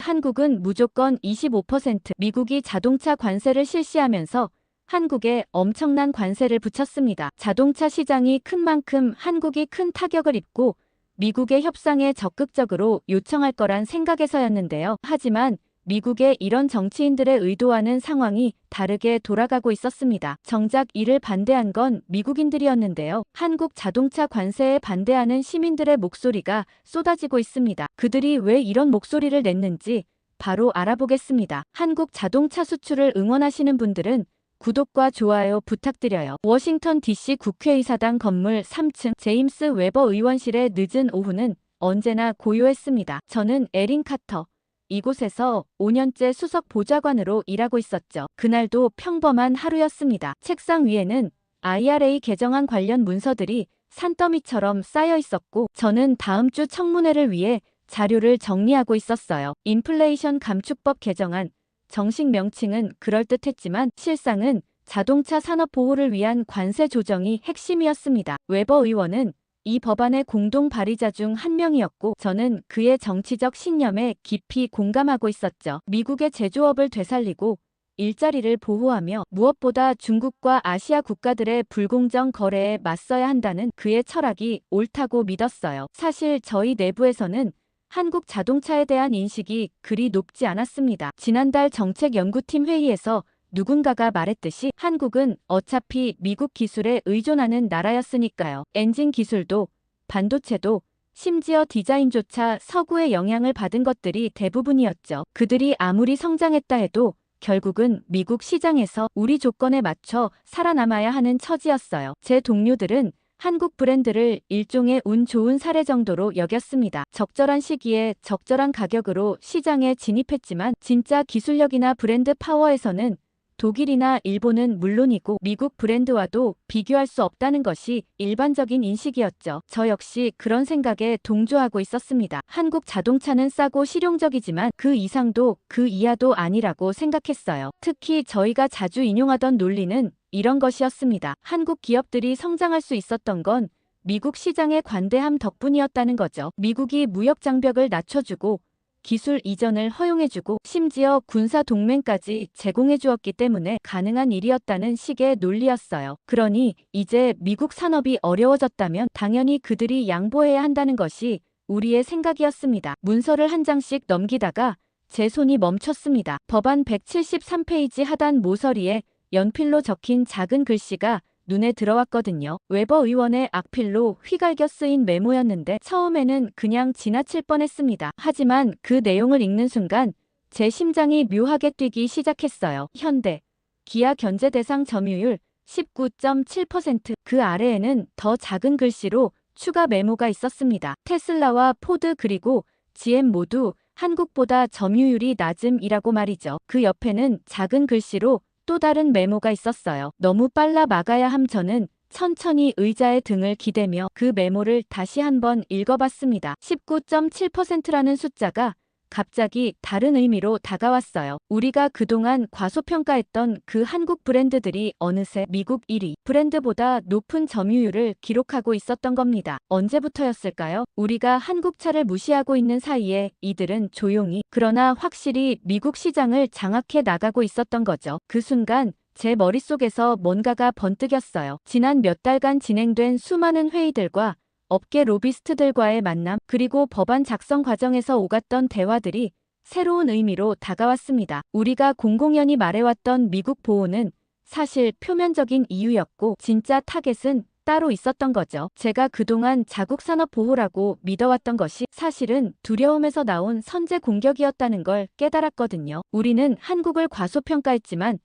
한국은 무조건 25%, 미국이 자동차 관세를 실시하면서 한국에 엄청난 관세를 붙였습니다. 자동차 시장이 큰 만큼 한국이 큰 타격을 입고 미국의 협상에 적극적으로 요청할 거란 생각에서였는데요. 하지만 미국의 이런 정치인들의 의도와는 상황이 다르게 돌아가고 있었습니다. 정작 이를 반대한 건 미국인들이었는데요. 한국 자동차 관세에 반대하는 시민들의 목소리가 쏟아지고 있습니다. 그들이 왜 이런 목소리를 냈는지 바로 알아보겠습니다. 한국 자동차 수출을 응원하시는 분들은 구독과 좋아요 부탁드려요. 워싱턴 DC 국회의사당 건물 3층 제임스 웨버 의원실의 늦은 오후는 언제나 고요했습니다. 저는 에린 카터. 이곳에서 5년째 수석 보좌관으로 일하고 있었죠. 그날도 평범한 하루였습니다. 책상 위에는 IRA 개정안 관련 문서들이 산더미처럼 쌓여 있었고 저는 다음 주 청문회를 위해 자료를 정리하고 있었어요. 인플레이션 감축법 개정안, 정식 명칭은 그럴듯했지만 실상은 자동차 산업 보호를 위한 관세 조정이 핵심이었습니다. 웨버 의원은 이 법안의 공동 발의자 중 한 명이었고 저는 그의 정치적 신념에 깊이 공감하고 있었죠. 미국의 제조업을 되살리고 일자리를 보호하며 무엇보다 중국과 아시아 국가들의 불공정 거래에 맞서야 한다는 그의 철학이 옳다고 믿었어요. 사실 저희 내부에서는 한국 자동차에 대한 인식이 그리 높지 않았습니다. 지난달 정책연구팀 회의에서 누군가가 말했듯이 한국은 어차피 미국 기술에 의존하는 나라였으니까요. 엔진 기술도, 반도체도, 심지어 디자인조차 서구의 영향을 받은 것들이 대부분이었죠. 그들이 아무리 성장했다 해도 결국은 미국 시장에서 우리 조건에 맞춰 살아남아야 하는 처지였어요. 제 동료들은 한국 브랜드를 일종의 운 좋은 사례 정도로 여겼습니다. 적절한 시기에 적절한 가격으로 시장에 진입했지만 진짜 기술력이나 브랜드 파워에서는 독일이나 일본은 물론이고 미국 브랜드와도 비교할 수 없다는 것이 일반적인 인식이었죠. 저 역시 그런 생각에 동조하고 있었습니다. 한국 자동차는 싸고 실용적이지만 그 이상도 그 이하도 아니라고 생각했어요. 특히 저희가 자주 인용하던 논리는 이런 것이었습니다. 한국 기업들이 성장할 수 있었던 건 미국 시장의 관대함 덕분이었다는 거죠. 미국이 무역 장벽을 낮춰주고 기술 이전을 허용해주고 심지어 군사 동맹까지 제공해주었기 때문에 가능한 일이었다는 식의 논리였어요. 그러니 이제 미국 산업이 어려워졌다면 당연히 그들이 양보해야 한다는 것이 우리의 생각이었습니다. 문서를 한 장씩 넘기다가 제 손이 멈췄습니다. 법안 173페이지 하단 모서리에 연필로 적힌 작은 글씨가 눈에 들어왔거든요. 웨버 의원의 악필로 휘갈겨 쓰인 메모였는데 처음에는 그냥 지나칠 뻔했습니다. 하지만 그 내용을 읽는 순간 제 심장이 묘하게 뛰기 시작했어요. 현대, 기아 견제 대상 점유율 19.7%. 그 아래에는 더 작은 글씨로 추가 메모가 있었습니다. 테슬라와 포드 그리고 GM 모두 한국보다 점유율이 낮음이라고 말이죠. 그 옆에는 작은 글씨로 또 다른 메모가 있었어요. 너무 빨라 막아야 함. 저는 천천히 의자에 등을 기대며 그 메모를 다시 한번 읽어봤습니다. 19.7%라는 숫자가 갑자기 다른 의미로 다가왔어요. 우리가 그동안 과소평가했던 그 한국 브랜드들이 어느새 미국 1위 브랜드보다 높은 점유율을 기록하고 있었던 겁니다. 언제부터였을까요? 우리가 한국 차를 무시하고 있는 사이에 이들은 조용히 그러나 확실히 미국 시장을 장악해 나가고 있었던 거죠. 그 순간 제 머릿속에서 뭔가가 번뜩였어요. 지난 몇 달간 진행된 수많은 회의들과 업계 로비스트들과의 만남, 그리고 법안 작성 과정에서 오갔던 대화들이 새로운 의미로 다가왔습니다. 우리가 공공연히 말해왔던 미국 보호는 사실 표면적인 이유였고 진짜 타겟은 따로 있었던 거죠. 제가 그동안 자국 산업 보호라고 믿어왔던 것이 사실은 두려움에서 나온 선제 공격이었다는 걸 깨달았거든요. 우리는 한국을 과소평가했지만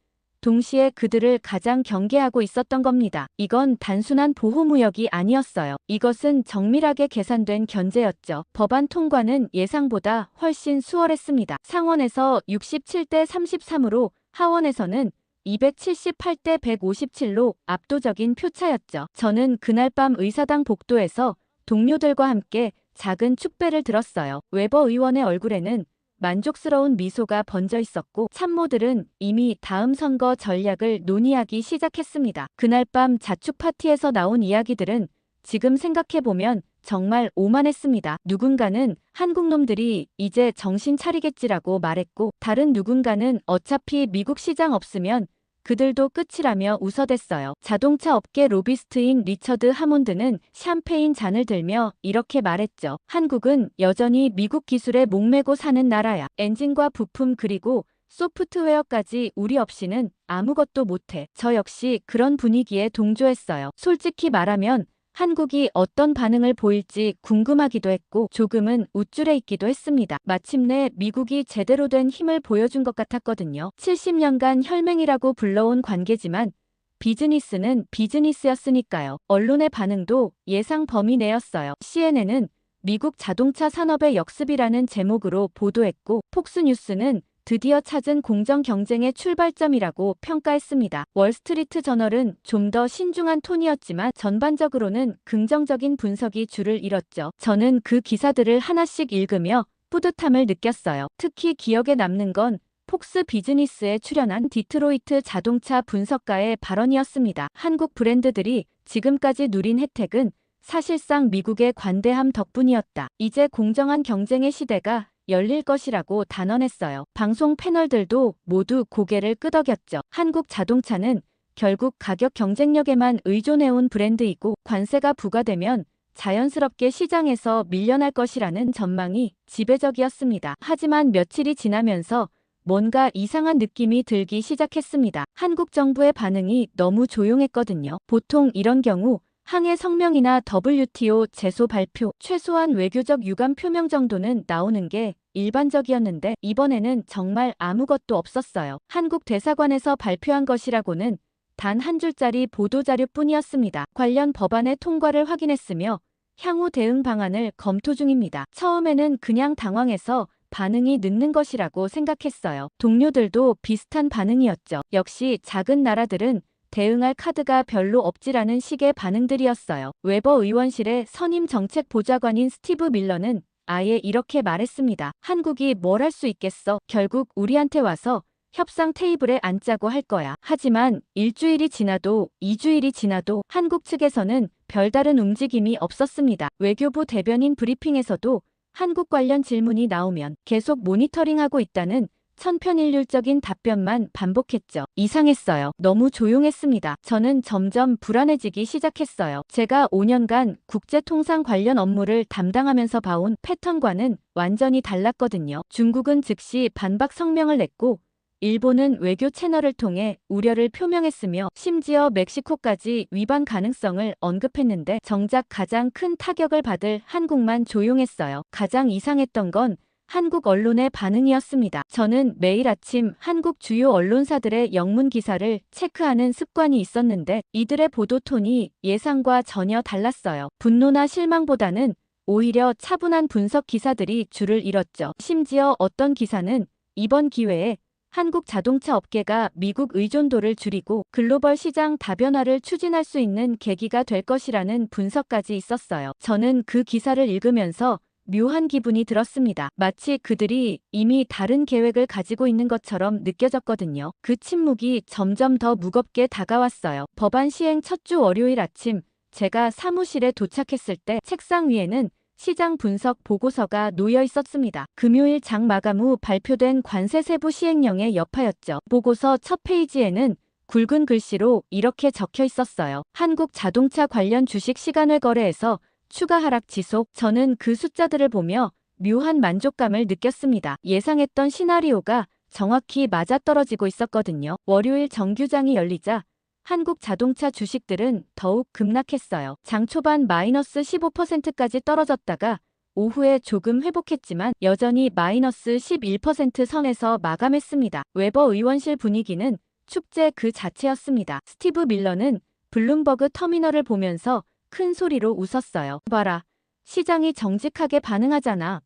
동시에 그들을 가장 경계하고 있었던 겁니다. 이건 단순한 보호무역이 아니었어요. 이것은 정밀하게 계산된 견제였죠. 법안 통과는 예상보다 훨씬 수월했습니다. 상원에서 67대 33으로 하원에서는 278대 157로 압도적인 표차였죠. 저는 그날 밤 의사당 복도에서 동료들과 함께 작은 축배를 들었어요. 웨버 의원의 얼굴에는 만족스러운 미소가 번져 있었고 참모들은 이미 다음 선거 전략을 논의하기 시작했습니다. 그날 밤 자축 파티에서 나온 이야기들은 지금 생각해보면 정말 오만했습니다. 누군가는 한국 놈들이 이제 정신 차리겠지라고 말했고, 다른 누군가는 어차피 미국 시장 없으면 그들도 끝이라며 웃어댔어요. 자동차 업계 로비스트인 리처드 하몬드는 샴페인 잔을 들며 이렇게 말했죠. 한국은 여전히 미국 기술에 목매고 사는 나라야. 엔진과 부품 그리고 소프트웨어까지 우리 없이는 아무것도 못해. 저 역시 그런 분위기에 동조했어요. 솔직히 말하면 한국이 어떤 반응을 보일지 궁금하기도 했고 조금은 우쭐해 있기도 했습니다. 마침내 미국이 제대로 된 힘을 보여준 것 같았거든요. 70년간 혈맹이라고 불러온 관계지만 비즈니스는 비즈니스였으니까요. 언론의 반응도 예상 범위 내였어요. CNN은 미국 자동차 산업의 역습이라는 제목으로 보도했고 폭스뉴스는 드디어 찾은 공정 경쟁의 출발점이라고 평가했습니다. 월스트리트 저널은 좀 더 신중한 톤이었지만 전반적으로는 긍정적인 분석이 줄을 잃었죠. 저는 그 기사들을 하나씩 읽으며 뿌듯함을 느꼈어요. 특히 기억에 남는 건 폭스 비즈니스에 출연한 디트로이트 자동차 분석가의 발언이었습니다. 한국 브랜드들이 지금까지 누린 혜택은 사실상 미국의 관대함 덕분이었다. 이제 공정한 경쟁의 시대가 열릴 것이라고 단언했어요. 방송 패널들도 모두 고개를 끄덕였죠. 한국 자동차는 결국 가격 경쟁력에만 의존해온 브랜드이고 관세가 부과되면 자연스럽게 시장에서 밀려날 것이라는 전망이 지배적이었습니다. 하지만 며칠이 지나면서 뭔가 이상한 느낌이 들기 시작했습니다. 한국 정부의 반응이 너무 조용했거든요. 보통 이런 경우 항해 성명이나 WTO 제소 발표, 최소한 외교적 유감 표명 정도는 나오는 게 일반적이었는데 이번에는 정말 아무것도 없었어요. 한국 대사관에서 발표한 것이라고는 단 한 줄짜리 보도자료뿐이었습니다. 관련 법안의 통과를 확인했으며 향후 대응 방안을 검토 중입니다. 처음에는 그냥 당황해서 반응이 늦는 것이라고 생각했어요. 동료들도 비슷한 반응이었죠. 역시 작은 나라들은 대응할 카드가 별로 없지라는 식의 반응들이었어요. 웨버 의원실의 선임 정책 보좌관인 스티브 밀러는 아예 이렇게 말했습니다. 한국이 뭘 할 수 있겠어? 결국 우리한테 와서 협상 테이블에 앉자고 할 거야. 하지만 일주일이 지나도 2주일이 지나도 한국 측에서는 별다른 움직임이 없었습니다. 외교부 대변인 브리핑에서도 한국 관련 질문이 나오면 계속 모니터링하고 있다는 천편일률적인 답변만 반복했죠. 이상했어요. 너무 조용했습니다. 저는 점점 불안해지기 시작했어요. 제가 5년간 국제통상 관련 업무를 담당하면서 봐온 패턴과는 완전히 달랐거든요. 중국은 즉시 반박 성명을 냈고 일본은 외교 채널을 통해 우려를 표명했으며 심지어 멕시코까지 위반 가능성을 언급했는데 정작 가장 큰 타격을 받을 한국만 조용했어요. 가장 이상했던 건 한국 언론의 반응이었습니다. 저는 매일 아침 한국 주요 언론사들의 영문 기사를 체크하는 습관이 있었는데 이들의 보도 톤이 예상과 전혀 달랐어요. 분노나 실망보다는 오히려 차분한 분석 기사들이 줄을 잃었죠. 심지어 어떤 기사는 이번 기회에 한국 자동차 업계가 미국 의존도를 줄이고 글로벌 시장 다변화를 추진할 수 있는 계기가 될 것이라는 분석까지 있었어요. 저는 그 기사를 읽으면서 묘한 기분이 들었습니다. 마치 그들이 이미 다른 계획을 가지고 있는 것처럼 느껴졌거든요. 그 침묵이 점점 더 무겁게 다가왔어요. 법안 시행 첫 주 월요일 아침 제가 사무실에 도착했을 때 책상 위에는 시장 분석 보고서가 놓여 있었습니다. 금요일 장 마감 후 발표된 관세 세부 시행령의 여파였죠. 보고서 첫 페이지에는 굵은 글씨로 이렇게 적혀 있었어요. 한국 자동차 관련 주식 시간외 거래에서 추가 하락 지속. 저는 그 숫자들을 보며 묘한 만족감을 느꼈습니다. 예상했던 시나리오가 정확히 맞아떨어지고 있었거든요. 월요일 정규장이 열리자 한국 자동차 주식들은 더욱 급락했어요. 장 초반 마이너스 15%까지 떨어졌다가 오후에 조금 회복했지만 여전히 마이너스 11% 선에서 마감했습니다. 웨버 의원실 분위기는 축제 그 자체였습니다. 스티브 밀러는 블룸버그 터미널을 보면서 큰 소리로 웃었어요. 봐라, 시장이 정직하게 반응하잖아.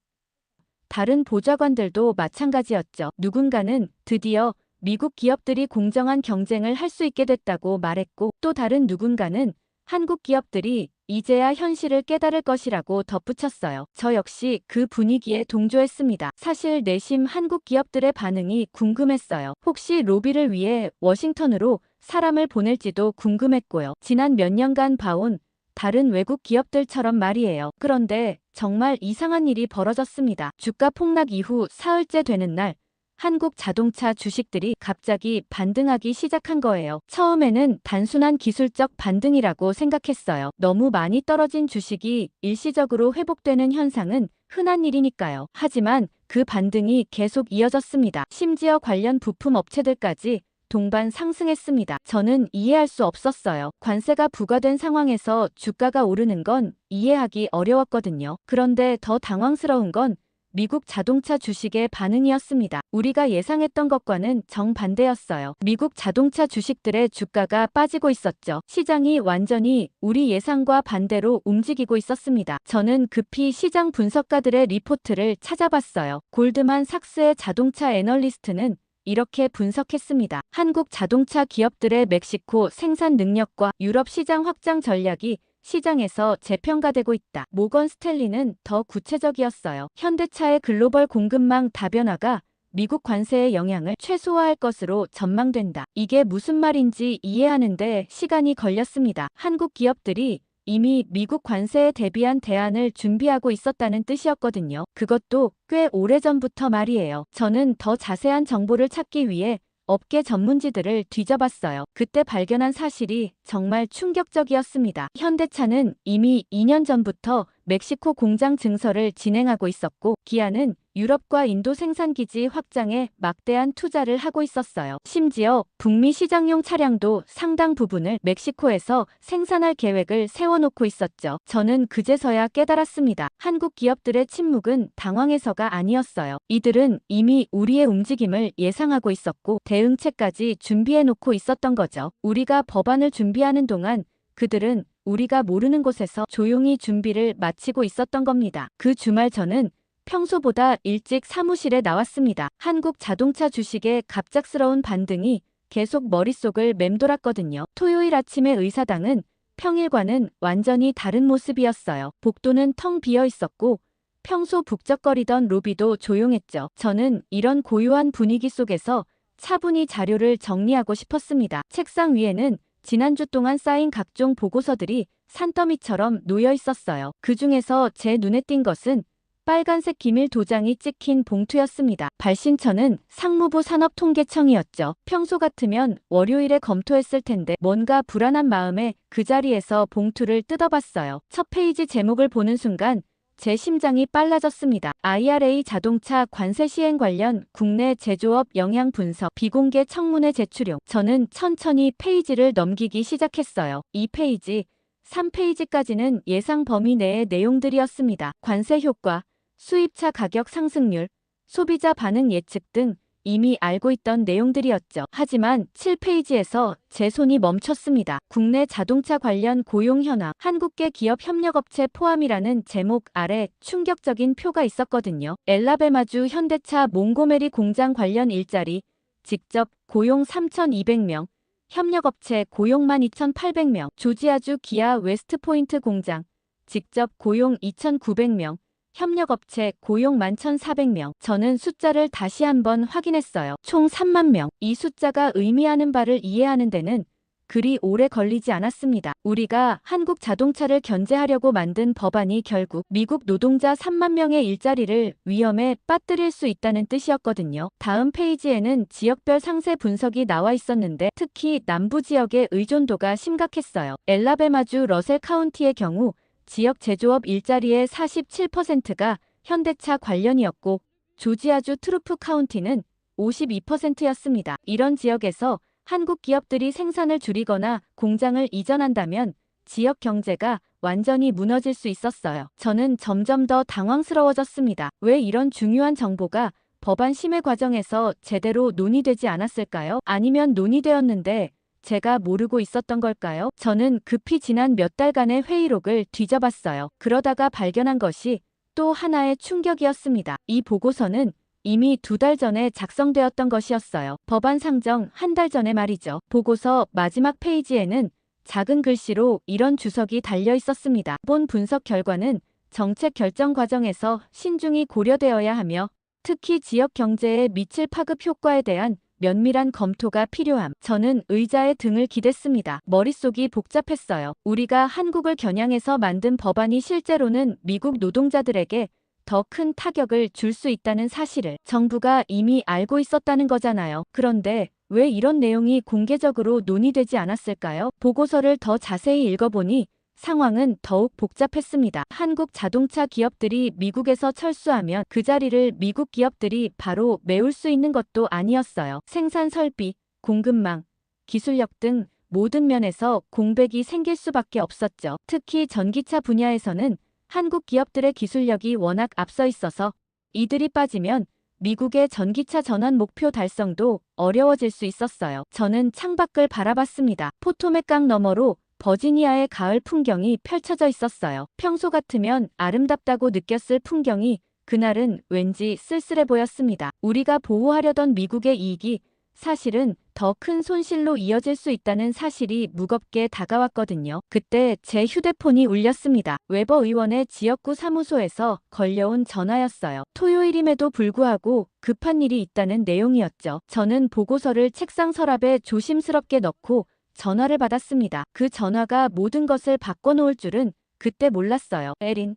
다른 보좌관들도 마찬가지였죠. 누군가는 드디어 미국 기업들이 공정한 경쟁을 할 수 있게 됐다고 말했고 또 다른 누군가는 한국 기업들이 이제야 현실을 깨달을 것이라고 덧붙였어요. 저 역시 그 분위기에 동조했습니다. 사실 내심 한국 기업들의 반응이 궁금했어요. 혹시 로비를 위해 워싱턴으로 사람을 보낼지도 궁금했고요. 지난 몇 년간 봐온 다른 외국 기업들처럼 말이에요. 그런데 정말 이상한 일이 벌어졌습니다. 주가 폭락 이후 사흘째 되는 날, 한국 자동차 주식들이 갑자기 반등하기 시작한 거예요. 처음에는 단순한 기술적 반등이라고 생각했어요. 너무 많이 떨어진 주식이 일시적으로 회복되는 현상은 흔한 일이니까요. 하지만 그 반등이 계속 이어졌습니다. 심지어 관련 부품 업체들까지 동반 상승했습니다. 저는 이해할 수 없었어요. 관세가 부과된 상황에서 주가가 오르는 건 이해하기 어려웠거든요. 그런데 더 당황스러운 건 미국 자동차 주식의 반응이었습니다. 우리가 예상했던 것과는 정반대였어요. 미국 자동차 주식들의 주가가 빠지고 있었죠. 시장이 완전히 우리 예상과 반대로 움직이고 있었습니다. 저는 급히 시장 분석가들의 리포트를 찾아봤어요. 골드만 삭스의 자동차 애널리스트는 이렇게 분석했습니다. 한국 자동차 기업들의 멕시코 생산 능력과 유럽 시장 확장 전략이 시장에서 재평가되고 있다. 모건 스탠리는 더 구체적이었어요. 현대차의 글로벌 공급망 다변화가 미국 관세의 영향을 최소화할 것으로 전망된다. 이게 무슨 말인지 이해하는데 시간이 걸렸습니다. 한국 기업들이 이미 미국 관세에 대비한 대안을 준비하고 있었다는 뜻이었거든요. 그것도 꽤 오래전부터 말이에요. 저는 더 자세한 정보를 찾기 위해 업계 전문지들을 뒤져봤어요. 그때 발견한 사실이 정말 충격적이었습니다. 현대차는 이미 2년 전부터 멕시코 공장 증설을 진행하고 있었고, 기아는 유럽과 인도 생산기지 확장에 막대한 투자를 하고 있었어요. 심지어 북미 시장용 차량도 상당 부분을 멕시코에서 생산할 계획을 세워놓고 있었죠. 저는 그제서야 깨달았습니다. 한국 기업들의 침묵은 당황해서가 아니었어요. 이들은 이미 우리의 움직임을 예상하고 있었고 대응책까지 준비해놓고 있었던 거죠. 우리가 법안을 준비하는 동안 그들은 우리가 모르는 곳에서 조용히 준비를 마치고 있었던 겁니다. 그 주말 저는 평소보다 일찍 사무실에 나왔습니다. 한국 자동차 주식의 갑작스러운 반등이 계속 머릿속을 맴돌았거든요. 토요일 아침의 의사당은 평일과는 완전히 다른 모습이었어요. 복도는 텅 비어 있었고 평소 북적거리던 로비도 조용했죠. 저는 이런 고요한 분위기 속에서 차분히 자료를 정리하고 싶었습니다. 책상 위에는 지난주 동안 쌓인 각종 보고서들이 산더미처럼 놓여 있었어요. 그 중에서 제 눈에 띈 것은 빨간색 기밀 도장이 찍힌 봉투였습니다. 발신처는 상무부 산업통계청이었죠. 평소 같으면 월요일에 검토했을 텐데 뭔가 불안한 마음에 그 자리에서 봉투를 뜯어봤어요. 첫 페이지 제목을 보는 순간 제 심장이 빨라졌습니다. IRA 자동차 관세 시행 관련 국내 제조업 영향 분석 비공개 청문회 제출용. 저는 천천히 페이지를 넘기기 시작했어요. 2페이지, 3페이지까지는 예상 범위 내의 내용들이었습니다. 관세 효과, 수입차 가격 상승률, 소비자 반응 예측 등 이미 알고 있던 내용들이었죠. 하지만 7페이지에서 제 손이 멈췄습니다. 국내 자동차 관련 고용 현황, 한국계 기업 협력업체 포함이라는 제목 아래 충격적인 표가 있었거든요. 엘라베마주 현대차 몽고메리 공장 관련 일자리, 직접 고용 3,200명, 협력업체 고용 12,800명, 조지아주 기아 웨스트포인트 공장, 직접 고용 2,900명, 협력업체 고용 11,400명. 저는 숫자를 다시 한번 확인했어요. 총 3만 명. 이 숫자가 의미하는 바를 이해하는 데는 그리 오래 걸리지 않았습니다. 우리가 한국 자동차를 견제하려고 만든 법안이 결국 미국 노동자 3만 명의 일자리를 위험에 빠뜨릴 수 있다는 뜻이었거든요. 다음 페이지에는 지역별 상세 분석이 나와 있었는데 특히 남부 지역의 의존도가 심각했어요. 엘라베마주 러셀 카운티의 경우 지역 제조업 일자리의 47%가 현대차 관련이었고 조지아주 트루프 카운티는 52%였습니다. 이런 지역에서 한국 기업들이 생산을 줄이거나 공장을 이전한다면 지역 경제가 완전히 무너질 수 있었어요. 저는 점점 더 당황스러워졌습니다. 왜 이런 중요한 정보가 법안 심의 과정에서 제대로 논의되지 않았을까요? 아니면 논의되었는데 제가 모르고 있었던 걸까요? 저는 급히 지난 몇 달간의 회의록을 뒤져봤어요. 그러다가 발견한 것이 또 하나의 충격이었습니다. 이 보고서는 이미 2달 전에 작성되었던 것이었어요. 법안 상정 한 달 전에 말이죠. 보고서 마지막 페이지에는 작은 글씨로 이런 주석이 달려 있었습니다. 본 분석 결과는 정책 결정 과정에서 신중히 고려되어야 하며 특히 지역 경제에 미칠 파급 효과에 대한 면밀한 검토가 필요함. 저는 의자에 등을 기댔습니다. 머릿속이 복잡했어요. 우리가 한국을 겨냥해서 만든 법안이 실제로는 미국 노동자들에게 더 큰 타격을 줄 수 있다는 사실을 정부가 이미 알고 있었다는 거잖아요. 그런데 왜 이런 내용이 공개적으로 논의되지 않았을까요? 보고서를 더 자세히 읽어보니 상황은 더욱 복잡했습니다. 한국 자동차 기업들이 미국에서 철수하면 그 자리를 미국 기업들이 바로 메울 수 있는 것도 아니었어요. 생산 설비, 공급망, 기술력 등 모든 면에서 공백이 생길 수밖에 없었죠. 특히 전기차 분야에서는 한국 기업들의 기술력이 워낙 앞서 있어서 이들이 빠지면 미국의 전기차 전환 목표 달성도 어려워질 수 있었어요. 저는 창밖을 바라봤습니다. 포토맥 강 너머로 버지니아의 가을 풍경이 펼쳐져 있었어요. 평소 같으면 아름답다고 느꼈을 풍경이 그날은 왠지 쓸쓸해 보였습니다. 우리가 보호하려던 미국의 이익이 사실은 더 큰 손실로 이어질 수 있다는 사실이 무겁게 다가왔거든요. 그때 제 휴대폰이 울렸습니다. 웨버 의원의 지역구 사무소에서 걸려온 전화였어요. 토요일임에도 불구하고 급한 일이 있다는 내용이었죠. 저는 보고서를 책상 서랍에 조심스럽게 넣고 전화를 받았습니다. 그 전화가 모든 것을 바꿔놓을 줄은 그때 몰랐어요. 에린.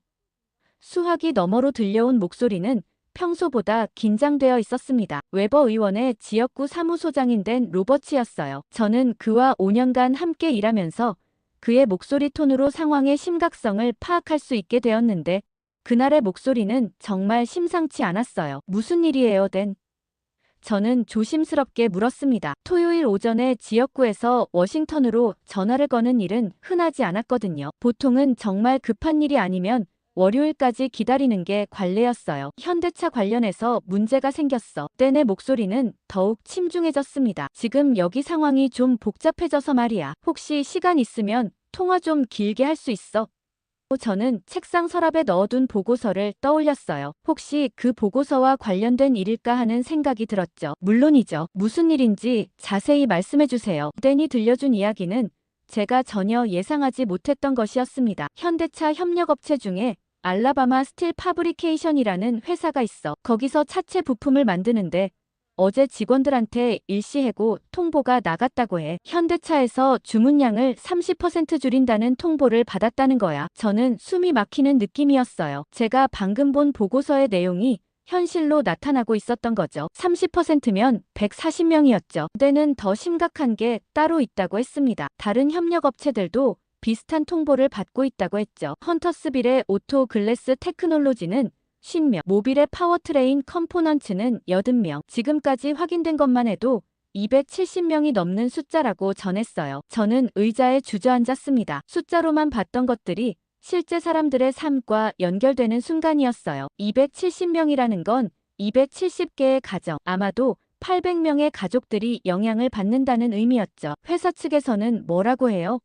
수화기 너머로 들려온 목소리는 평소보다 긴장되어 있었습니다. 웨버 의원의 지역구 사무소장인 된 로버츠였어요. 저는 그와 5년간 함께 일하면서 그의 목소리 톤으로 상황의 심각성을 파악할 수 있게 되었는데 그날의 목소리는 정말 심상치 않았어요. 무슨 일이에요, 댄? 저는 조심스럽게 물었습니다. 토요일 오전에 지역구에서 워싱턴으로 전화를 거는 일은 흔하지 않았거든요. 보통은 정말 급한 일이 아니면 월요일까지 기다리는 게 관례였어요. 현대차 관련해서 문제가 생겼어. 댄의 목소리는 더욱 침중해졌습니다. 지금 여기 상황이 좀 복잡해져서 말이야. 혹시 시간 있으면 통화 좀 길게 할 수 있어? 저는 책상 서랍에 넣어둔 보고서를 떠올렸어요. 혹시 그 보고서와 관련된 일일까 하는 생각이 들었죠. 물론이죠. 무슨 일인지 자세히 말씀해주세요. 댄이 들려준 이야기는 제가 전혀 예상하지 못했던 것이었습니다. 현대차 협력업체 중에 알라바마 스틸 파브리케이션이라는 회사가 있어. 거기서 차체 부품을 만드는데 어제 직원들한테 일시해고 통보가 나갔다고 해. 현대차에서 주문량을 30% 줄인다는 통보를 받았다는 거야. 저는 숨이 막히는 느낌이었어요. 제가 방금 본 보고서의 내용이 현실로 나타나고 있었던 거죠. 30%면 140명이었죠. 그때는 더 심각한 게 따로 있다고 했습니다. 다른 협력업체들도 비슷한 통보를 받고 있다고 했죠. 헌터스빌의 오토 글래스 테크놀로지는 50명, 모빌의 파워트레인 컴포넌츠는 80명, 지금까지 확인된 것만 해도 270명이 넘는 숫자라고 전했어요. 저는 의자에 주저앉았습니다. 숫자로만 봤던 것들이 실제 사람들의 삶과 연결되는 순간이었어요. 270명이라는 건 270개의 가정, 아마도 800명의 가족들이 영향을 받는다는 의미였죠. 회사 측에서는 뭐라고 해요?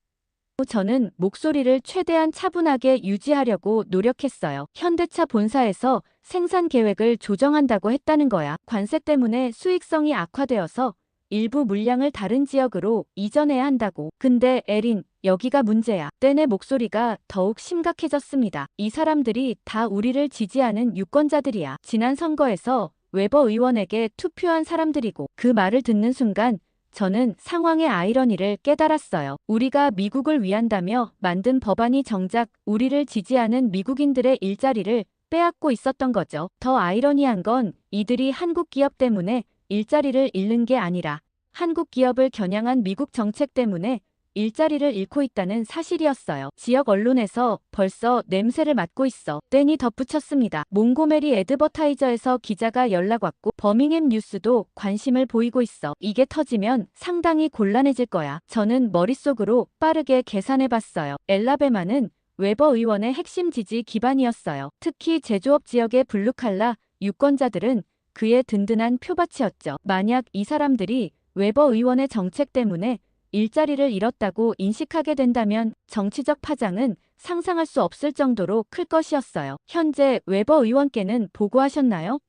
저는 목소리를 최대한 차분하게 유지하려고 노력했어요. 현대차 본사에서 생산 계획을 조정한다고 했다는 거야. 관세 때문에 수익성이 악화되어서 일부 물량을 다른 지역으로 이전해야 한다고. 근데 에린, 여기가 문제야. 댄의 목소리가 더욱 심각해졌습니다. 이 사람들이 다 우리를 지지하는 유권자들이야. 지난 선거에서 웨버 의원에게 투표한 사람들이고. 그 말을 듣는 순간 저는 상황의 아이러니를 깨달았어요. 우리가 미국을 위한다며 만든 법안이 정작 우리를 지지하는 미국인들의 일자리를 빼앗고 있었던 거죠. 더 아이러니한 건 이들이 한국 기업 때문에 일자리를 잃는 게 아니라 한국 기업을 겨냥한 미국 정책 때문에 일자리를 잃고 있다는 사실이었어요. 지역 언론에서 벌써 냄새를 맡고 있어. 댄이 덧붙였습니다. 몽고메리 애드버타이저에서 기자가 연락 왔고 버밍햄 뉴스도 관심을 보이고 있어. 이게 터지면 상당히 곤란해질 거야. 저는 머릿속으로 빠르게 계산해봤어요. 엘라베마는 웨버 의원의 핵심 지지 기반이었어요. 특히 제조업 지역의 블루칼라 유권자들은 그의 든든한 표밭이었죠. 만약 이 사람들이 웨버 의원의 정책 때문에 일자리를 잃었다고 인식하게 된다면 정치적 파장은 상상할 수 없을 정도로 클 것이었어요. 현재 웨버 의원께는 보고하셨나요?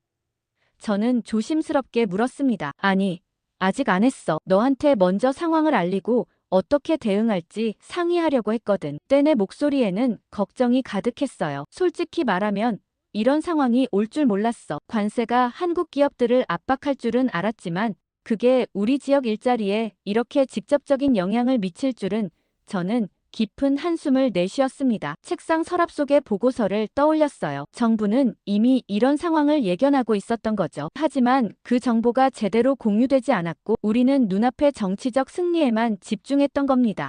저는 조심스럽게 물었습니다. 아니, 아직 안 했어. 너한테 먼저 상황을 알리고 어떻게 대응할지 상의하려고 했거든. 댄의 목소리에는 걱정이 가득했어요. 솔직히 말하면 이런 상황이 올 줄 몰랐어. 관세가 한국 기업들을 압박할 줄은 알았지만 그게 우리 지역 일자리에 이렇게 직접적인 영향을 미칠 줄은. 저는 깊은 한숨을 내쉬었습니다. 책상 서랍 속의 보고서를 떠올렸어요. 정부는 이미 이런 상황을 예견하고 있었던 거죠. 하지만 그 정보가 제대로 공유되지 않았고 우리는 눈앞의 정치적 승리에만 집중했던 겁니다.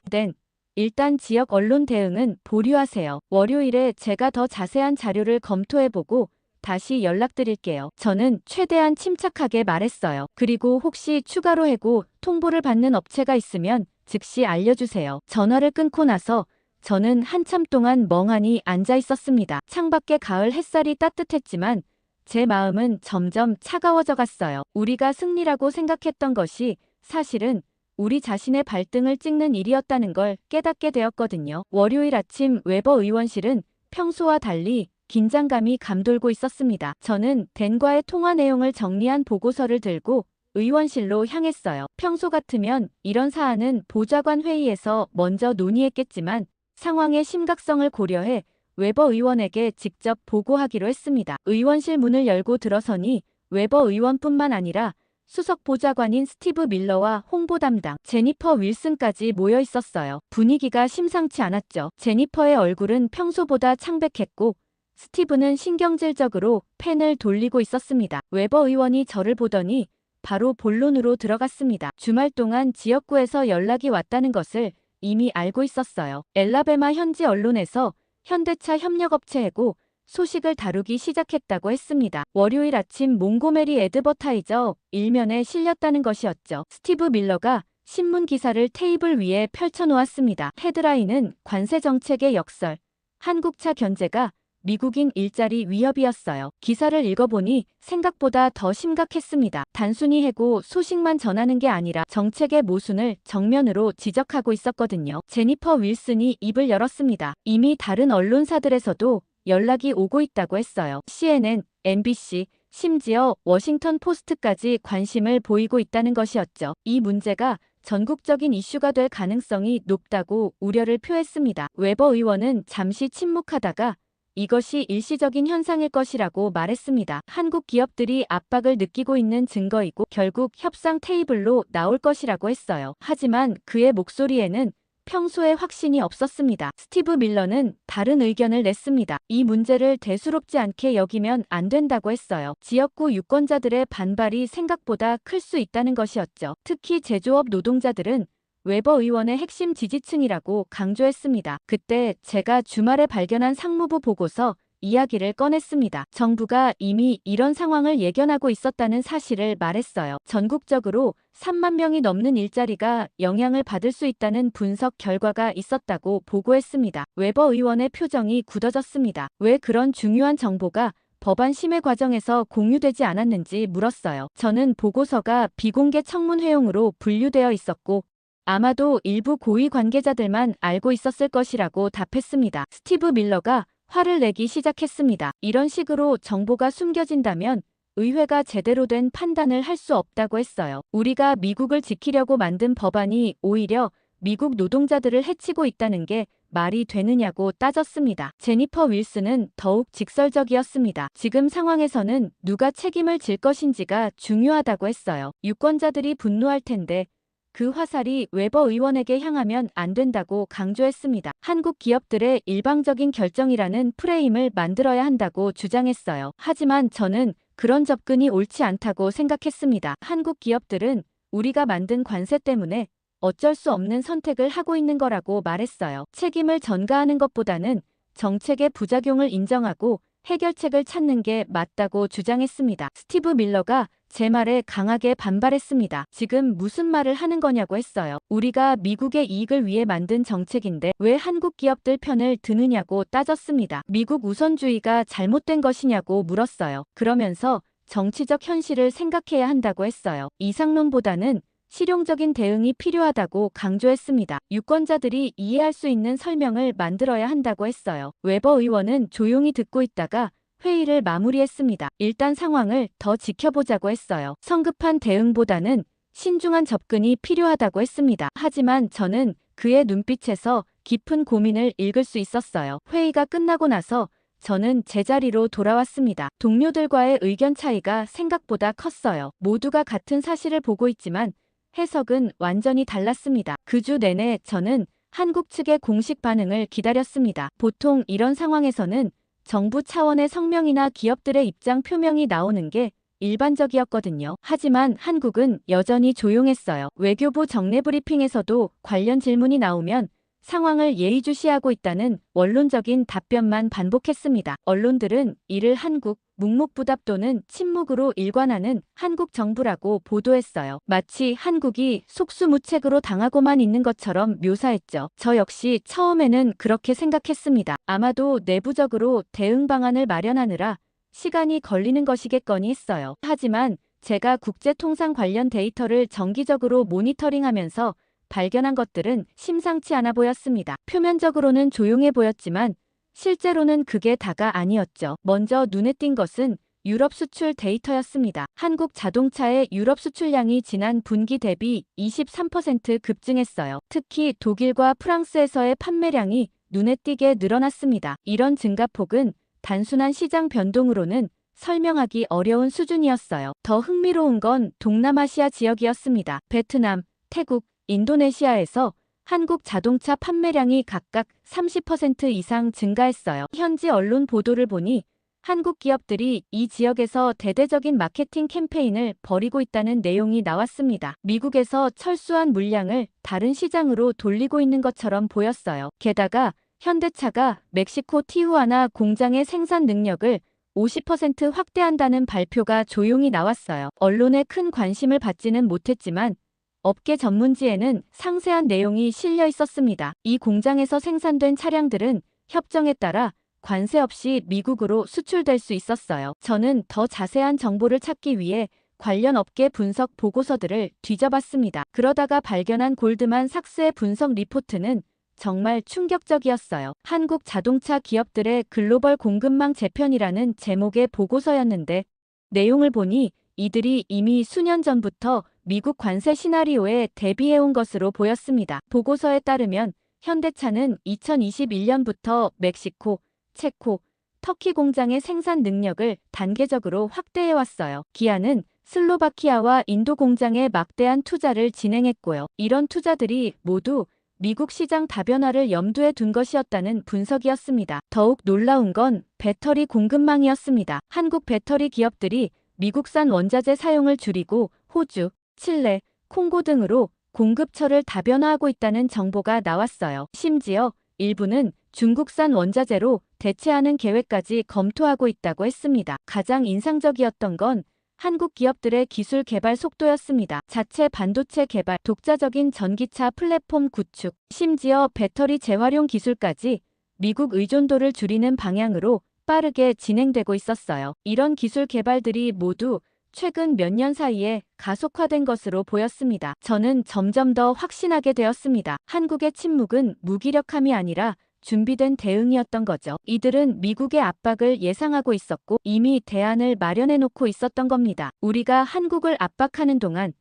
일단 지역 언론 대응은 보류하세요. 월요일에 제가 더 자세한 자료를 검토해보고 다시 연락드릴게요. 저는 최대한 침착하게 말했어요. 그리고 혹시 추가로 해고 통보를 받는 업체가 있으면 즉시 알려주세요. 전화를 끊고 나서 저는 한참 동안 멍하니 앉아 있었습니다. 창밖에 가을 햇살이 따뜻했지만 제 마음은 점점 차가워져 갔어요. 우리가 승리라고 생각했던 것이 사실은 우리 자신의 발등을 찍는 일이었다는 걸 깨닫게 되었거든요. 월요일 아침 웨버 의원실은 평소와 달리 긴장감이 감돌고 있었습니다. 저는 댄과의 통화 내용을 정리한 보고서를 들고 의원실로 향했어요. 평소 같으면 이런 사안은 보좌관 회의에서 먼저 논의했겠지만 상황의 심각성을 고려해 웨버 의원에게 직접 보고하기로 했습니다. 의원실 문을 열고 들어서니 웨버 의원뿐만 아니라 수석 보좌관인 스티브 밀러와 홍보 담당 제니퍼 윌슨까지 모여 있었어요. 분위기가 심상치 않았죠. 제니퍼의 얼굴은 평소보다 창백했고 스티브는 신경질적으로 펜을 돌리고 있었습니다. 웨버 의원이 저를 보더니 바로 본론으로 들어갔습니다. 주말 동안 지역구에서 연락이 왔다는 것을 이미 알고 있었어요. 엘라베마 현지 언론에서 현대차 협력업체 해고 소식을 다루기 시작했다고 했습니다. 월요일 아침 몽고메리 애드버타이저 일면에 실렸다는 것이었죠. 스티브 밀러가 신문 기사를 테이블 위에 펼쳐놓았습니다. 헤드라인은 관세 정책의 역설, 한국차 견제가 미국인 일자리 위협이었어요. 기사를 읽어보니 생각보다 더 심각했습니다. 단순히 해고 소식만 전하는 게 아니라 정책의 모순을 정면으로 지적하고 있었거든요. 제니퍼 윌슨이 입을 열었습니다. 이미 다른 언론사들에서도 연락이 오고 있다고 했어요. CNN, MBC, 심지어 워싱턴 포스트까지 관심을 보이고 있다는 것이었죠. 이 문제가 전국적인 이슈가 될 가능성이 높다고 우려를 표했습니다. 웨버 의원은 잠시 침묵하다가 이것이 일시적인 현상일 것이라고 말했습니다. 한국 기업들이 압박을 느끼고 있는 증거이고 결국 협상 테이블로 나올 것이라고 했어요. 하지만 그의 목소리에는 평소에 확신이 없었습니다. 스티브 밀러는 다른 의견을 냈습니다. 이 문제를 대수롭지 않게 여기면 안 된다고 했어요. 지역구 유권자들의 반발이 생각보다 클 수 있다는 것이었죠. 특히 제조업 노동자들은 웨버 의원의 핵심 지지층이라고 강조했습니다. 그때 제가 주말에 발견한 상무부 보고서 이야기를 꺼냈습니다. 정부가 이미 이런 상황을 예견하고 있었다는 사실을 말했어요. 전국적으로 3만 명이 넘는 일자리가 영향을 받을 수 있다는 분석 결과가 있었다고 보고했습니다. 웨버 의원의 표정이 굳어졌습니다. 왜 그런 중요한 정보가 법안 심의 과정에서 공유되지 않았는지 물었어요. 저는 보고서가 비공개 청문회용으로 분류되어 있었고 아마도 일부 고위 관계자들만 알고 있었을 것이라고 답했습니다. 스티브 밀러가 화를 내기 시작했습니다. 이런 식으로 정보가 숨겨진다면 의회가 제대로 된 판단을 할 수 없다고 했어요. 우리가 미국을 지키려고 만든 법안이 오히려 미국 노동자들을 해치고 있다는 게 말이 되느냐고 따졌습니다. 제니퍼 윌슨은 더욱 직설적이었습니다. 지금 상황에서는 누가 책임을 질 것인지가 중요하다고 했어요. 유권자들이 분노할 텐데 그 화살이 웨버 의원에게 향하면 안 된다고 강조했습니다. 한국 기업들의 일방적인 결정이라는 프레임을 만들어야 한다고 주장했어요. 하지만 저는 그런 접근이 옳지 않다고 생각했습니다. 한국 기업들은 우리가 만든 관세 때문에 어쩔 수 없는 선택을 하고 있는 거라고 말했어요. 책임을 전가하는 것보다는 정책의 부작용을 인정하고 해결책을 찾는 게 맞다고 주장했습니다. 스티브 밀러가 제 말에 강하게 반발했습니다. 지금 무슨 말을 하는 거냐고 했어요. 우리가 미국의 이익을 위해 만든 정책인데 왜 한국 기업들 편을 드느냐고 따졌습니다. 미국 우선주의가 잘못된 것이냐고 물었어요. 그러면서 정치적 현실을 생각해야 한다고 했어요. 이상론보다는 실용적인 대응이 필요하다고 강조했습니다. 유권자들이 이해할 수 있는 설명을 만들어야 한다고 했어요. 웨버 의원은 조용히 듣고 있다가 회의를 마무리했습니다. 일단 상황을 더 지켜보자고 했어요. 성급한 대응보다는 신중한 접근이 필요하다고 했습니다. 하지만 저는 그의 눈빛에서 깊은 고민을 읽을 수 있었어요. 회의가 끝나고 나서 저는 제자리로 돌아왔습니다. 동료들과의 의견 차이가 생각보다 컸어요. 모두가 같은 사실을 보고 있지만 해석은 완전히 달랐습니다. 그 주 내내 저는 한국 측의 공식 반응을 기다렸습니다. 보통 이런 상황에서는 정부 차원의 성명이나 기업들의 입장 표명이 나오는 게 일반적이었거든요. 하지만 한국은 여전히 조용했어요. 외교부 정례 브리핑에서도 관련 질문이 나오면 상황을 예의주시하고 있다는 원론적인 답변만 반복했습니다. 언론들은 이를 한국 묵묵부답 또는 침묵으로 일관하는 한국 정부라고 보도했어요. 마치 한국이 속수무책으로 당하고만 있는 것처럼 묘사했죠. 저 역시 처음에는 그렇게 생각했습니다. 아마도 내부적으로 대응 방안을 마련하느라 시간이 걸리는 것이겠거니 했어요. 하지만 제가 국제통상 관련 데이터를 정기적으로 모니터링하면서 발견한 것들은 심상치 않아 보였습니다. 표면적으로는 조용해 보였지만 실제로는 그게 다가 아니었죠. 먼저 눈에 띈 것은 유럽 수출 데이터였습니다. 한국 자동차의 유럽 수출량이 지난 분기 대비 23% 급증했어요. 특히 독일과 프랑스에서의 판매량이 눈에 띄게 늘어났습니다. 이런 증가폭은 단순한 시장 변동으로는 설명하기 어려운 수준이었어요. 더 흥미로운 건 동남아시아 지역이었습니다. 베트남, 태국, 인도네시아에서 한국 자동차 판매량이 각각 30% 이상 증가했어요. 현지 언론 보도를 보니 한국 기업들이 이 지역에서 대대적인 마케팅 캠페인을 벌이고 있다는 내용이 나왔습니다. 미국에서 철수한 물량을 다른 시장으로 돌리고 있는 것처럼 보였어요. 게다가 현대차가 멕시코 티후아나 공장의 생산 능력을 50% 확대한다는 발표가 조용히 나왔어요. 언론에 큰 관심을 받지는 못했지만 업계 전문지에는 상세한 내용이 실려 있었습니다. 이 공장에서 생산된 차량들은 협정에 따라 관세 없이 미국으로 수출될 수 있었어요. 저는 더 자세한 정보를 찾기 위해 관련 업계 분석 보고서들을 뒤져봤습니다. 그러다가 발견한 골드만 삭스의 분석 리포트는 정말 충격적이었어요. 한국 자동차 기업들의 글로벌 공급망 재편이라는 제목의 보고서였는데 내용을 보니 이들이 이미 수년 전부터 미국 관세 시나리오에 대비해온 것으로 보였습니다. 보고서에 따르면 현대차는 2021년부터 멕시코, 체코, 터키 공장의 생산 능력을 단계적으로 확대해왔어요. 기아는 슬로바키아와 인도 공장에 막대한 투자를 진행했고요. 이런 투자들이 모두 미국 시장 다변화를 염두에 둔 것이었다는 분석이었습니다. 더욱 놀라운 건 배터리 공급망이었습니다. 한국 배터리 기업들이 미국산 원자재 사용을 줄이고 호주, 칠레, 콩고 등으로 공급처를 다변화하고 있다는 정보가 나왔어요. 심지어 일부는 중국산 원자재로 대체하는 계획까지 검토하고 있다고 했습니다. 가장 인상적이었던 건 한국 기업들의 기술 개발 속도였습니다. 자체 반도체 개발, 독자적인 전기차 플랫폼 구축, 심지어 배터리 재활용 기술까지 미국 의존도를 줄이는 방향으로 빠르게 진행되고 있었어요. 이런 기술 개발들이 모두 최근 몇 년 사이에 가속화된 것으로 보였습니다. 저는 점점 더 확신하게 되었습니다. 한국의 침묵은 무기력함이 아니라 준비된 대응이었던 거죠. 이들은 미국의 압박을 예상하고 있었고 이미 대안을 마련해 놓고 있었던 겁니다. 우리가 한국을 압박하는 동안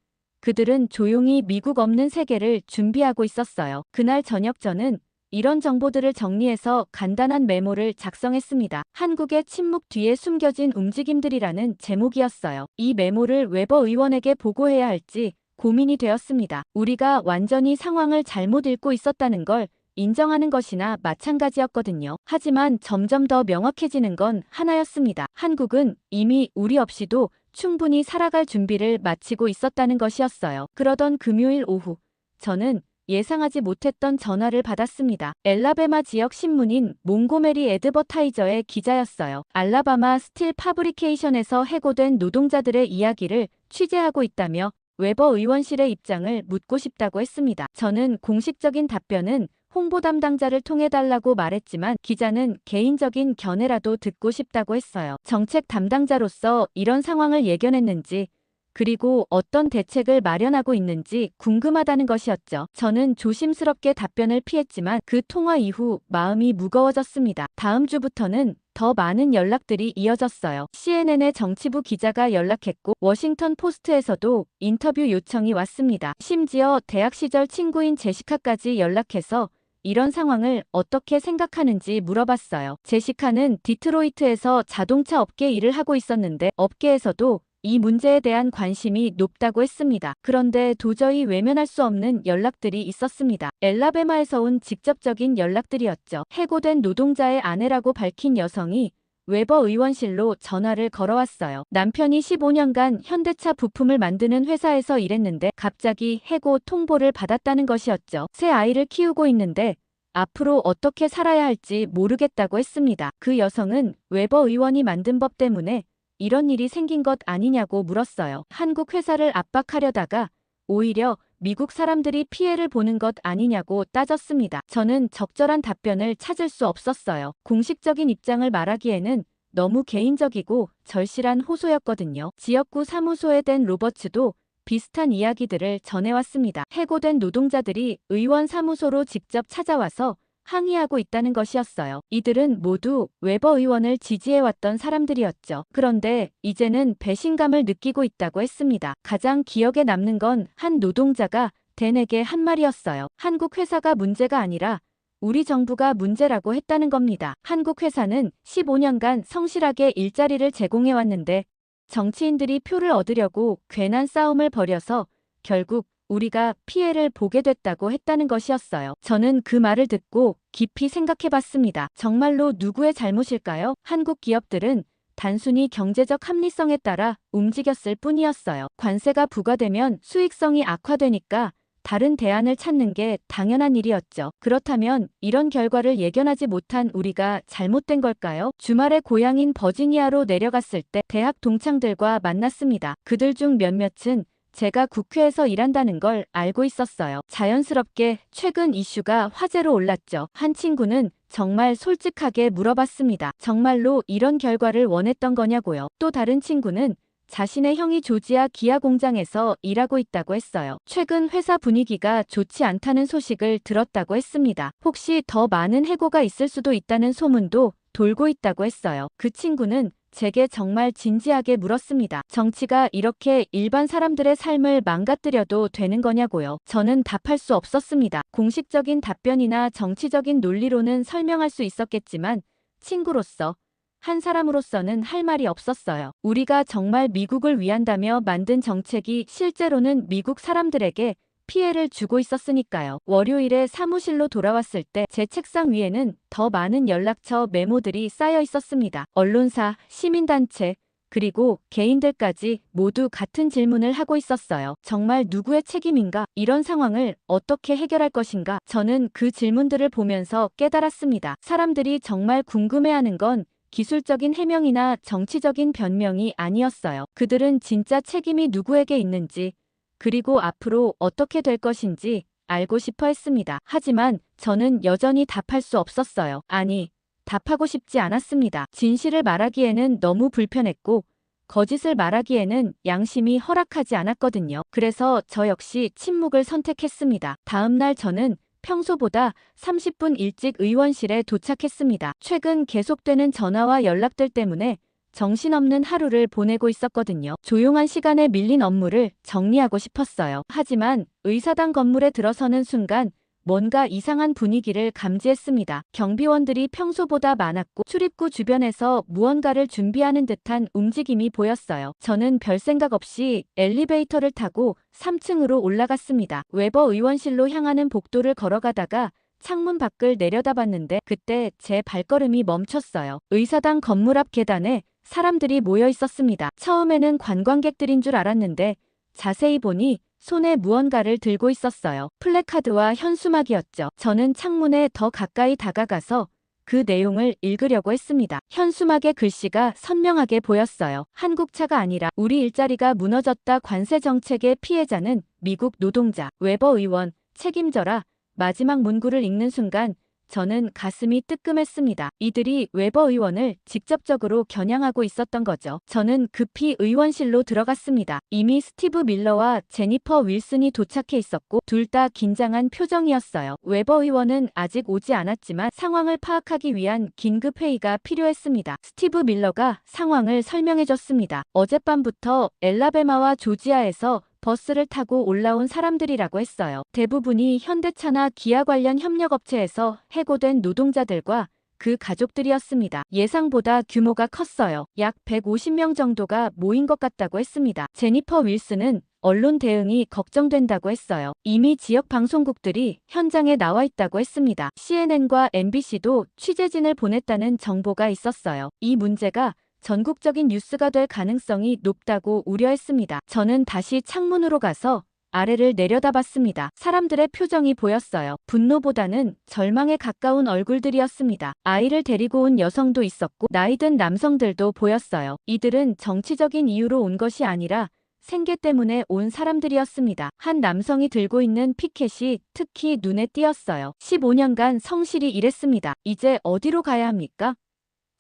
그들은 조용히 미국 없는 세계를 준비하고 있었어요. 그날 저녁 저는 이런 정보들을 정리해서 간단한 메모를 작성했습니다. 한국의 침묵 뒤에 숨겨진 움직임들이라는 제목이었어요. 이 메모를 웨버 의원에게 보고해야 할지 고민이 되었습니다. 우리가 완전히 상황을 잘못 읽고 있었다는 걸 인정하는 것이나 마찬가지였거든요. 하지만 점점 더 명확해지는 건 하나였습니다. 한국은 이미 우리 없이도 충분히 살아갈 준비를 마치고 있었다는 것이었어요. 그러던 금요일 오후, 저는 예상하지 못했던 전화를 받았습니다. 엘라베마 지역 신문인 몽고메리 애드버타이저의 기자였어요. 알라바마 스틸 파브리케이션에서 해고된 노동자들의 이야기를 취재하고 있다며 웨버 의원실의 입장을 묻고 싶다고 했습니다. 저는 공식적인 답변은 홍보 담당자를 통해 달라고 말했지만 기자는 개인적인 견해라도 듣고 싶다고 했어요. 정책 담당자로서 이런 상황을 예견했는지 그리고 어떤 대책을 마련하고 있는지 궁금하다는 것이었죠. 저는 조심스럽게 답변을 피했지만 그 통화 이후 마음이 무거워졌습니다. 다음 주부터는 더 많은 연락들이 이어졌어요. CNN의 정치부 기자가 연락했고 워싱턴 포스트에서도 인터뷰 요청이 왔습니다. 심지어 대학 시절 친구인 제시카까지 연락해서 이런 상황을 어떻게 생각하는지 물어봤어요. 제시카는 디트로이트에서 자동차 업계 일을 하고 있었는데 업계에서도 이 문제에 대한 관심이 높다고 했습니다. 그런데 도저히 외면할 수 없는 연락들이 있었습니다. 엘라베마에서 온 직접적인 연락들이었죠. 해고된 노동자의 아내라고 밝힌 여성이 웨버 의원실로 전화를 걸어왔어요. 남편이 15년간 현대차 부품을 만드는 회사에서 일했는데 갑자기 해고 통보를 받았다는 것이었죠. 새 아이를 키우고 있는데 앞으로 어떻게 살아야 할지 모르겠다고 했습니다. 그 여성은 웨버 의원이 만든 법 때문에 이런 일이 생긴 것 아니냐고 물었어요. 한국 회사를 압박하려다가 오히려 미국 사람들이 피해를 보는 것 아니냐고 따졌습니다. 저는 적절한 답변을 찾을 수 없었어요. 공식적인 입장을 말하기에는 너무 개인적이고 절실한 호소였거든요. 지역구 사무소에 댄 로버츠도 비슷한 이야기들을 전해왔습니다. 해고된 노동자들이 의원 사무소로 직접 찾아와서 항의하고 있다는 것이었어요. 이들은 모두 웨버 의원을 지지해왔던 사람들이었죠. 그런데 이제는 배신감을 느끼고 있다고 했습니다. 가장 기억에 남는 건 한 노동자가 댄에게 한 말이었어요. 한국 회사가 문제가 아니라 우리 정부가 문제라고 했다는 겁니다. 한국 회사는 15년간 성실하게 일자리를 제공해왔는데 정치인들이 표를 얻으려고 괜한 싸움을 벌여서 결국 우리가 피해를 보게 됐다고 했다는 것이었어요. 저는 그 말을 듣고 깊이 생각해봤습니다. 정말로 누구의 잘못일까요? 한국 기업들은 단순히 경제적 합리성에 따라 움직였을 뿐이었어요. 관세가 부과되면 수익성이 악화되니까 다른 대안을 찾는 게 당연한 일이었죠. 그렇다면 이런 결과를 예견하지 못한 우리가 잘못된 걸까요? 주말에 고향인 버지니아로 내려갔을 때 대학 동창들과 만났습니다. 그들 중 몇몇은 제가 국회에서 일한다는 걸 알고 있었어요. 자연스럽게 최근 이슈가 화제로 올랐죠. 한 친구는 정말 솔직하게 물어봤습니다. 정말로 이런 결과를 원했던 거냐고요. 또 다른 친구는 자신의 형이 조지아 기아 공장에서 일하고 있다고 했어요. 최근 회사 분위기가 좋지 않다는 소식을 들었다고 했습니다. 혹시 더 많은 해고가 있을 수도 있다는 소문도 돌고 있다고 했어요. 그 친구는 제게 정말 진지하게 물었습니다. 정치가 이렇게 일반 사람들의 삶을 망가뜨려도 되는 거냐고요. 저는 답할 수 없었습니다. 공식적인 답변이나 정치적인 논리로는 설명할 수 있었겠지만 친구로서 한 사람으로서는 할 말이 없었어요. 우리가 정말 미국을 위한다며 만든 정책이 실제로는 미국 사람들에게 피해를 주고 있었으니까요. 월요일에 사무실로 돌아왔을 때 제 책상 위에는 더 많은 연락처 메모들이 쌓여 있었습니다. 언론사, 시민단체, 그리고 개인들까지 모두 같은 질문을 하고 있었어요. 정말 누구의 책임인가? 이런 상황을 어떻게 해결할 것인가? 저는 그 질문들을 보면서 깨달았습니다. 사람들이 정말 궁금해하는 건 기술적인 해명이나 정치적인 변명이 아니었어요. 그들은 진짜 책임이 누구에게 있는지, 그리고 앞으로 어떻게 될 것인지 알고 싶어 했습니다. 하지만 저는 여전히 답할 수 없었어요. 아니, 답하고 싶지 않았습니다. 진실을 말하기에는 너무 불편했고, 거짓을 말하기에는 양심이 허락하지 않았거든요. 그래서 저 역시 침묵을 선택했습니다. 다음 날 저는 평소보다 30분 일찍 의원실에 도착했습니다. 최근 계속되는 전화와 연락들 때문에 정신없는 하루를 보내고 있었거든요. 조용한 시간에 밀린 업무를 정리하고 싶었어요. 하지만 의사당 건물에 들어서는 순간 뭔가 이상한 분위기를 감지했습니다. 경비원들이 평소보다 많았고 출입구 주변에서 무언가를 준비하는 듯한 움직임이 보였어요. 저는 별 생각 없이 엘리베이터를 타고 3층으로 올라갔습니다. 웨버 의원실로 향하는 복도를 걸어가다가 창문 밖을 내려다봤는데 그때 제 발걸음이 멈췄어요. 의사당 건물 앞 계단에 사람들이 모여 있었습니다. 처음에는 관광객들인 줄 알았는데 자세히 보니 손에 무언가를 들고 있었어요. 플래카드와 현수막이었죠. 저는 창문에 더 가까이 다가가서 그 내용을 읽으려고 했습니다. 현수막의 글씨가 선명하게 보였어요. 한국차가 아니라 우리 일자리가 무너졌다. 관세 정책의 피해자는 미국 노동자. 웨버 의원 책임져라. 마지막 문구를 읽는 순간 저는 가슴이 뜨끔했습니다. 이들이 웨버 의원을 직접적으로 겨냥하고 있었던 거죠. 저는 급히 의원실로 들어갔습니다. 이미 스티브 밀러와 제니퍼 윌슨이 도착해 있었고 둘 다 긴장한 표정이었어요. 웨버 의원은 아직 오지 않았지만 상황을 파악하기 위한 긴급 회의가 필요했습니다. 스티브 밀러가 상황을 설명해줬습니다. 어젯밤부터 엘라베마와 조지아에서 버스를 타고 올라온 사람들이라고 했어요. 대부분이 현대차나 기아 관련 협력업체에서 해고된 노동자들과 그 가족들이었습니다. 예상보다 규모가 컸어요. 약 150명 정도가 모인 것 같다고 했습니다. 제니퍼 윌슨은 언론 대응이 걱정된다고 했어요. 이미 지역 방송국들이 현장에 나와 있다고 했습니다. CNN과 MBC도 취재진을 보냈다는 정보가 있었어요. 이 문제가 전국적인 뉴스가 될 가능성이 높다고 우려했습니다. 저는 다시 창문으로 가서 아래를 내려다봤습니다. 사람들의 표정이 보였어요. 분노보다는 절망에 가까운 얼굴들이었습니다. 아이를 데리고 온 여성도 있었고 나이든 남성들도 보였어요. 이들은 정치적인 이유로 온 것이 아니라 생계 때문에 온 사람들이었습니다. 한 남성이 들고 있는 피켓이 특히 눈에 띄었어요. 15년간 성실히 일했습니다. 이제 어디로 가야 합니까?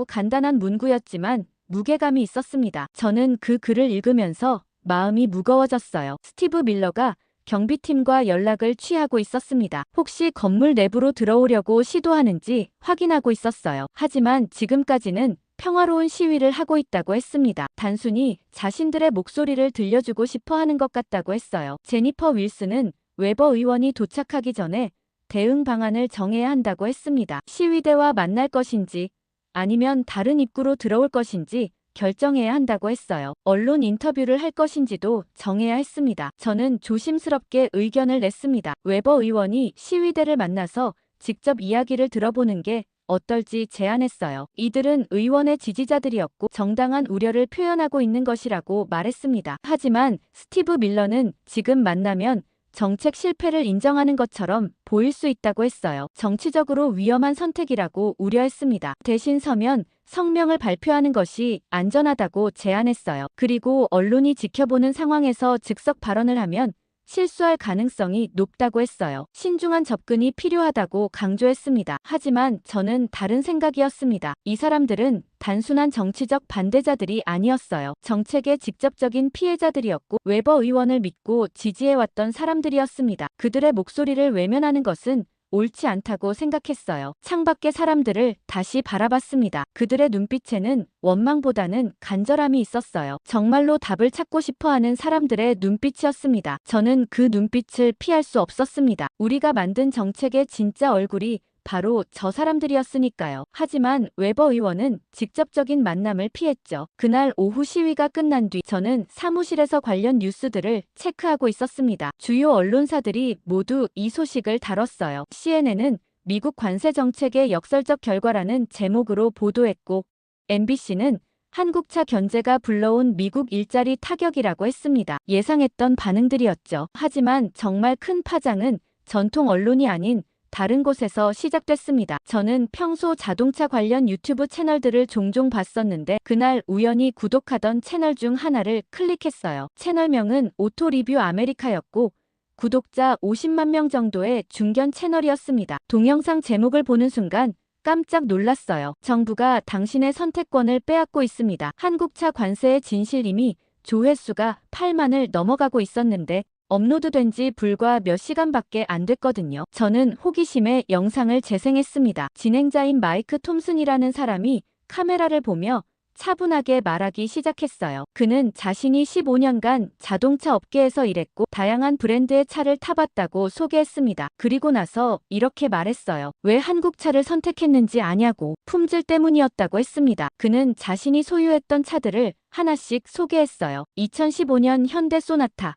간단한 문구였지만 무게감이 있었습니다. 저는 그 글을 읽으면서 마음이 무거워졌어요. 스티브 밀러가 경비팀과 연락을 취하고 있었습니다. 혹시 건물 내부로 들어오려고 시도하는지 확인하고 있었어요. 하지만 지금까지는 평화로운 시위를 하고 있다고 했습니다. 단순히 자신들의 목소리를 들려주고 싶어 하는 것 같다고 했어요. 제니퍼 윌슨은 웨버 의원이 도착하기 전에 대응 방안을 정해야 한다고 했습니다. 시위대와 만날 것인지 아니면 다른 입구로 들어올 것인지 결정해야 한다고 했어요. 언론 인터뷰를 할 것인지도 정해야 했습니다. 저는 조심스럽게 의견을 냈습니다. 웨버 의원이 시위대를 만나서 직접 이야기를 들어보는 게 어떨지 제안했어요. 이들은 의원의 지지자들이었고 정당한 우려를 표현하고 있는 것이라고 말했습니다. 하지만 스티브 밀러는 지금 만나면 정책 실패를 인정하는 것처럼 보일 수 있다고 했어요. 정치적으로 위험한 선택이라고 우려했습니다. 대신 서면 성명을 발표하는 것이 안전하다고 제안했어요. 그리고 언론이 지켜보는 상황에서 즉석 발언을 하면 실수할 가능성이 높다고 했어요. 신중한 접근이 필요하다고 강조했습니다. 하지만 저는 다른 생각이었습니다. 이 사람들은 단순한 정치적 반대자들이 아니었어요. 정책의 직접적인 피해자들이었고 웨버 의원을 믿고 지지해왔던 사람들이었습니다. 그들의 목소리를 외면하는 것은 옳지 않다고 생각했어요. 창밖의 사람들을 다시 바라봤습니다. 그들의 눈빛에는 원망보다는 간절함이 있었어요. 정말로 답을 찾고 싶어하는 사람들의 눈빛이었습니다. 저는 그 눈빛을 피할 수 없었습니다. 우리가 만든 정책의 진짜 얼굴이 바로 저 사람들이었으니까요. 하지만 웨버 의원은 직접적인 만남을 피했죠. 그날 오후 시위가 끝난 뒤 저는 사무실에서 관련 뉴스들을 체크하고 있었습니다. 주요 언론사들이 모두 이 소식을 다뤘어요. CNN은 미국 관세 정책의 역설적 결과라는 제목으로 보도했고 MBC는 한국차 견제가 불러온 미국 일자리 타격이라고 했습니다. 예상했던 반응들이었죠. 하지만 정말 큰 파장은 전통 언론이 아닌 다른 곳에서 시작됐습니다. 저는 평소 자동차 관련 유튜브 채널들을 종종 봤었는데 그날 우연히 구독하던 채널 중 하나를 클릭했어요. 채널명은 오토 리뷰 아메리카였고 구독자 50만 명 정도의 중견 채널이었습니다. 동영상 제목을 보는 순간 깜짝 놀랐어요. 정부가 당신의 선택권을 빼앗고 있습니다. 한국차 관세의 진실임이 조회수가 8만을 넘어가고 있었는데 업로드된 지 불과 몇 시간밖에 안 됐거든요. 저는 호기심에 영상을 재생했습니다. 진행자인 마이크 톰슨이라는 사람이 카메라를 보며 차분하게 말하기 시작했어요. 그는 자신이 15년간 자동차 업계에서 일했고 다양한 브랜드의 차를 타봤다고 소개했습니다. 그리고 나서 이렇게 말했어요. 왜 한국 차를 선택했는지 아냐고. 품질 때문이었다고 했습니다. 그는 자신이 소유했던 차들을 하나씩 소개했어요. 2015년 현대 소나타,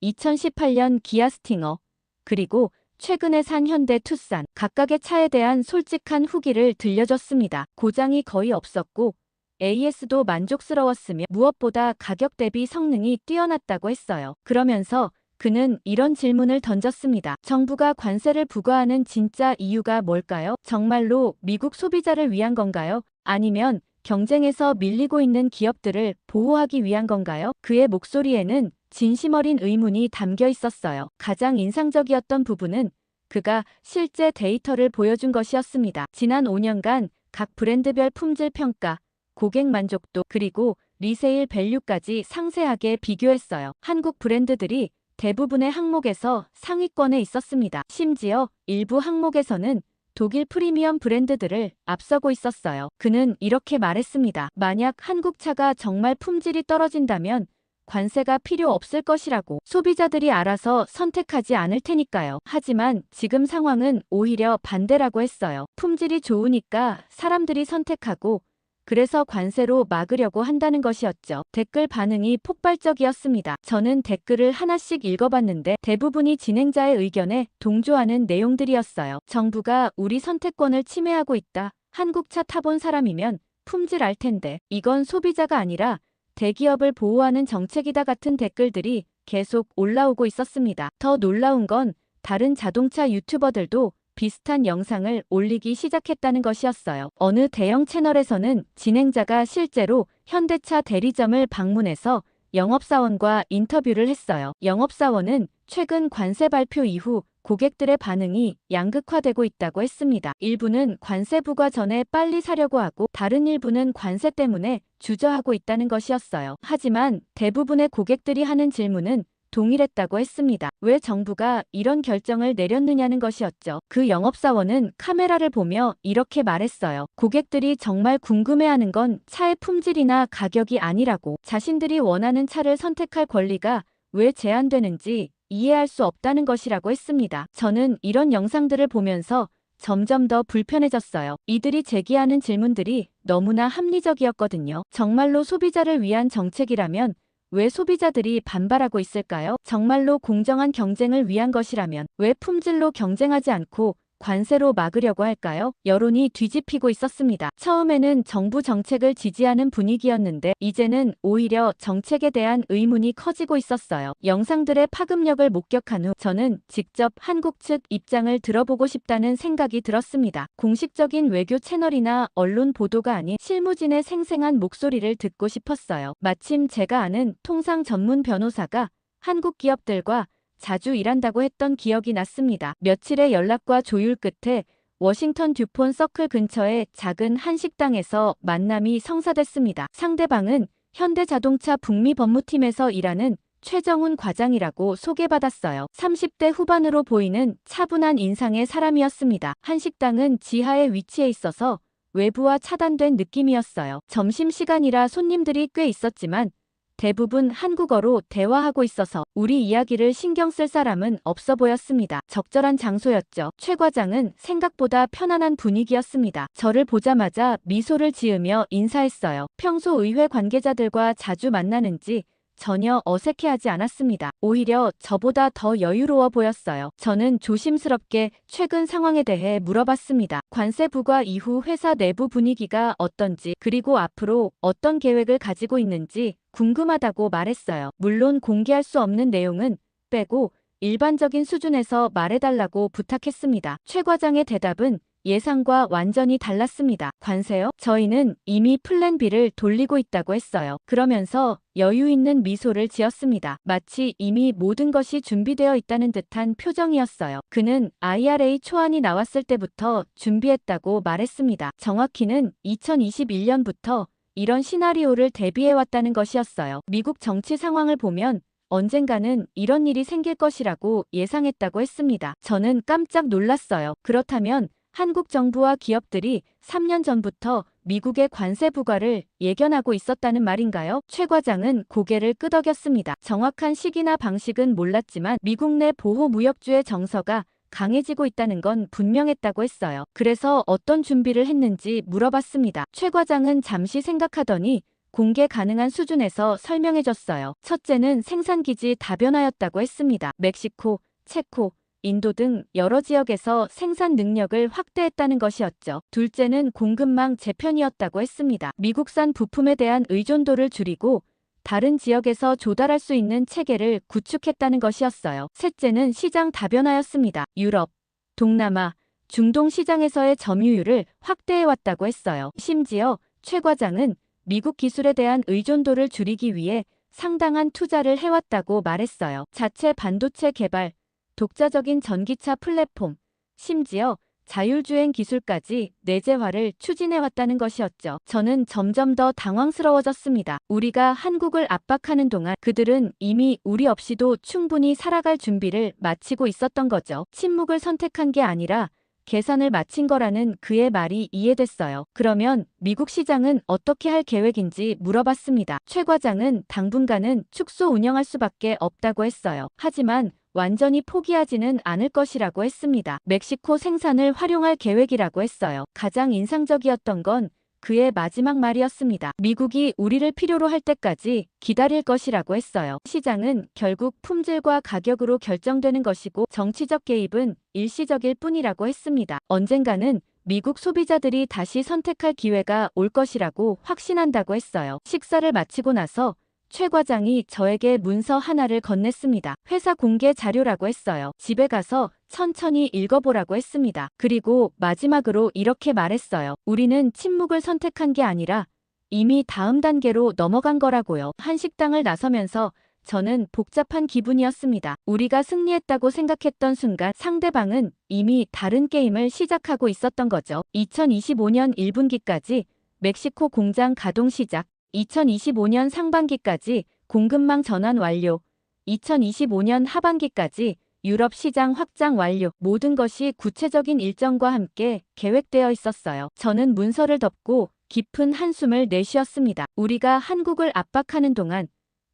2018년 기아 스팅어, 그리고 최근에 산 현대 투싼. 각각의 차에 대한 솔직한 후기를 들려줬습니다. 고장이 거의 없었고 AS도 만족스러웠으며 무엇보다 가격 대비 성능이 뛰어났다고 했어요. 그러면서 그는 이런 질문을 던졌습니다. 정부가 관세를 부과하는 진짜 이유가 뭘까요? 정말로 미국 소비자를 위한 건가요? 아니면 경쟁에서 밀리고 있는 기업들을 보호하기 위한 건가요? 그의 목소리에는 진심 어린 의문이 담겨 있었어요. 가장 인상적이었던 부분은 그가 실제 데이터를 보여준 것이었습니다. 지난 5년간 각 브랜드별 품질 평가, 고객 만족도, 그리고 리세일 밸류까지 상세하게 비교했어요. 한국 브랜드들이 대부분의 항목에서 상위권에 있었습니다. 심지어 일부 항목에서는 독일 프리미엄 브랜드들을 앞서고 있었어요. 그는 이렇게 말했습니다. 만약 한국 차가 정말 품질이 떨어진다면 관세가 필요 없을 것이라고. 소비자들이 알아서 선택하지 않을 테니까요. 하지만 지금 상황은 오히려 반대라고 했어요. 품질이 좋으니까 사람들이 선택하고 그래서 관세로 막으려고 한다는 것이었죠. 댓글 반응이 폭발적이었습니다. 저는 댓글을 하나씩 읽어봤는데 대부분이 진행자의 의견에 동조하는 내용들이었어요. 정부가 우리 선택권을 침해하고 있다. 한국차 타본 사람이면 품질 알 텐데. 이건 소비자가 아니라 대기업을 보호하는 정책이다 같은 댓글들이 계속 올라오고 있었습니다. 더 놀라운 건 다른 자동차 유튜버들도 비슷한 영상을 올리기 시작했다는 것이었어요. 어느 대형 채널에서는 진행자가 실제로 현대차 대리점을 방문해서 영업사원과 인터뷰를 했어요. 영업사원은 최근 관세 발표 이후 고객들의 반응이 양극화되고 있다고 했습니다. 일부는 관세 부과 전에 빨리 사려고 하고 다른 일부는 관세 때문에 주저하고 있다는 것이었어요. 하지만 대부분의 고객들이 하는 질문은 동일했다고 했습니다. 왜 정부가 이런 결정을 내렸느냐는 것이었죠. 그 영업사원은 카메라를 보며 이렇게 말했어요. 고객들이 정말 궁금해하는 건 차의 품질이나 가격이 아니라고. 자신들이 원하는 차를 선택할 권리가 왜 제한되는지 이해할 수 없다는 것이라고 했습니다. 저는 이런 영상들을 보면서 점점 더 불편해졌어요. 이들이 제기하는 질문들이 너무나 합리적이었거든요. 정말로 소비자를 위한 정책이라면 왜 소비자들이 반발하고 있을까요? 정말로 공정한 경쟁을 위한 것이라면 왜 품질로 경쟁하지 않고 관세로 막으려고 할까요? 여론이 뒤집히고 있었습니다. 처음에는 정부 정책을 지지하는 분위기였는데 이제는 오히려 정책에 대한 의문이 커지고 있었어요. 영상들의 파급력을 목격한 후 저는 직접 한국 측 입장을 들어보고 싶다는 생각이 들었습니다. 공식적인 외교 채널이나 언론 보도가 아닌 실무진의 생생한 목소리를 듣고 싶었어요. 마침 제가 아는 통상 전문 변호사가 한국 기업들과 자주 일한다고 했던 기억이 났습니다. 며칠의 연락과 조율 끝에 워싱턴 듀폰 서클 근처의 작은 한식당에서 만남이 성사됐습니다. 상대방은 현대자동차 북미 법무팀에서 일하는 최정훈 과장이라고 소개받았어요. 30대 후반으로 보이는 차분한 인상의 사람이었습니다. 한식당은 지하에 위치해 있어서 외부와 차단된 느낌이었어요. 점심시간이라 손님들이 꽤 있었지만 대부분 한국어로 대화하고 있어서 우리 이야기를 신경 쓸 사람은 없어 보였습니다. 적절한 장소였죠. 최 과장은 생각보다 편안한 분위기였습니다. 저를 보자마자 미소를 지으며 인사했어요. 평소 의회 관계자들과 자주 만나는지 전혀 어색해하지 않았습니다. 오히려 저보다 더 여유로워 보였어요. 저는 조심스럽게 최근 상황에 대해 물어봤습니다. 관세 부과 이후 회사 내부 분위기가 어떤지 그리고 앞으로 어떤 계획을 가지고 있는지 궁금하다고 말했어요. 물론 공개할 수 없는 내용은 빼고 일반적인 수준에서 말해달라고 부탁했습니다. 최 과장의 대답은 예상과 완전히 달랐습니다. 관세요? 저희는 이미 플랜 B를 돌리고 있다고 했어요. 그러면서 여유 있는 미소를 지었습니다. 마치 이미 모든 것이 준비되어 있다는 듯한 표정이었어요. 그는 IRA 초안이 나왔을 때부터 준비했다고 말했습니다. 정확히는 2021년부터 이런 시나리오를 대비해왔다는 것이었어요. 미국 정치 상황을 보면 언젠가는 이런 일이 생길 것이라고 예상했다고 했습니다. 저는 깜짝 놀랐어요. 그렇다면 한국 정부와 기업들이 3년 전부터 미국의 관세 부과를 예견하고 있었다는 말인가요? 최 과장은 고개를 끄덕였습니다. 정확한 시기나 방식은 몰랐지만 미국 내 보호무역주의 정서가 강해지고 있다는 건 분명했다고 했어요. 그래서 어떤 준비를 했는지 물어봤습니다. 최 과장은 잠시 생각하더니 공개 가능한 수준에서 설명해줬어요. 첫째는 생산기지 다변화였다고 했습니다. 멕시코, 체코, 인도 등 여러 지역에서 생산 능력을 확대했다는 것이었죠. 둘째는 공급망 재편이었다고 했습니다. 미국산 부품에 대한 의존도를 줄이고 다른 지역에서 조달할 수 있는 체계를 구축했다는 것이었어요. 셋째는 시장 다변화였습니다. 유럽, 동남아, 중동 시장에서의 점유율을 확대해왔다고 했어요. 심지어 최 과장은 미국 기술에 대한 의존도를 줄이기 위해 상당한 투자를 해왔다고 말했어요. 자체 반도체 개발, 독자적인 전기차 플랫폼, 심지어 자율주행 기술까지 내재화를 추진해왔다는 것이었죠. 저는 점점 더 당황스러워졌습니다. 우리가 한국을 압박하는 동안 그들은 이미 우리 없이도 충분히 살아갈 준비를 마치고 있었던 거죠. 침묵을 선택한 게 아니라 계산을 마친 거라는 그의 말이 이해됐어요. 그러면 미국 시장은 어떻게 할 계획인지 물어봤습니다. 최 과장은 당분간은 축소 운영할 수밖에 없다고 했어요. 하지만 완전히 포기하지는 않을 것이라고 했습니다. 멕시코 생산을 활용할 계획이라고 했어요. 가장 인상적이었던 건 그의 마지막 말이었습니다. 미국이 우리를 필요로 할 때까지 기다릴 것이라고 했어요. 시장은 결국 품질과 가격으로 결정되는 것이고 정치적 개입은 일시적일 뿐이라고 했습니다. 언젠가는 미국 소비자들이 다시 선택할 기회가 올 것이라고 확신한다고 했어요. 식사를 마치고 나서 최 과장이 저에게 문서 하나를 건넸습니다. 회사 공개 자료라고 했어요. 집에 가서 천천히 읽어보라고 했습니다. 그리고 마지막으로 이렇게 말했어요. 우리는 침묵을 선택한 게 아니라 이미 다음 단계로 넘어간 거라고요. 한식당을 나서면서 저는 복잡한 기분이었습니다. 우리가 승리했다고 생각했던 순간 상대방은 이미 다른 게임을 시작하고 있었던 거죠. 2025년 1분기까지 멕시코 공장 가동 시작. 2025년 상반기까지 공급망 전환 완료. 2025년 하반기까지 유럽 시장 확장 완료. 모든 것이 구체적인 일정과 함께 계획되어 있었어요. 저는 문서를 덮고 깊은 한숨을 내쉬었습니다. 우리가 한국을 압박하는 동안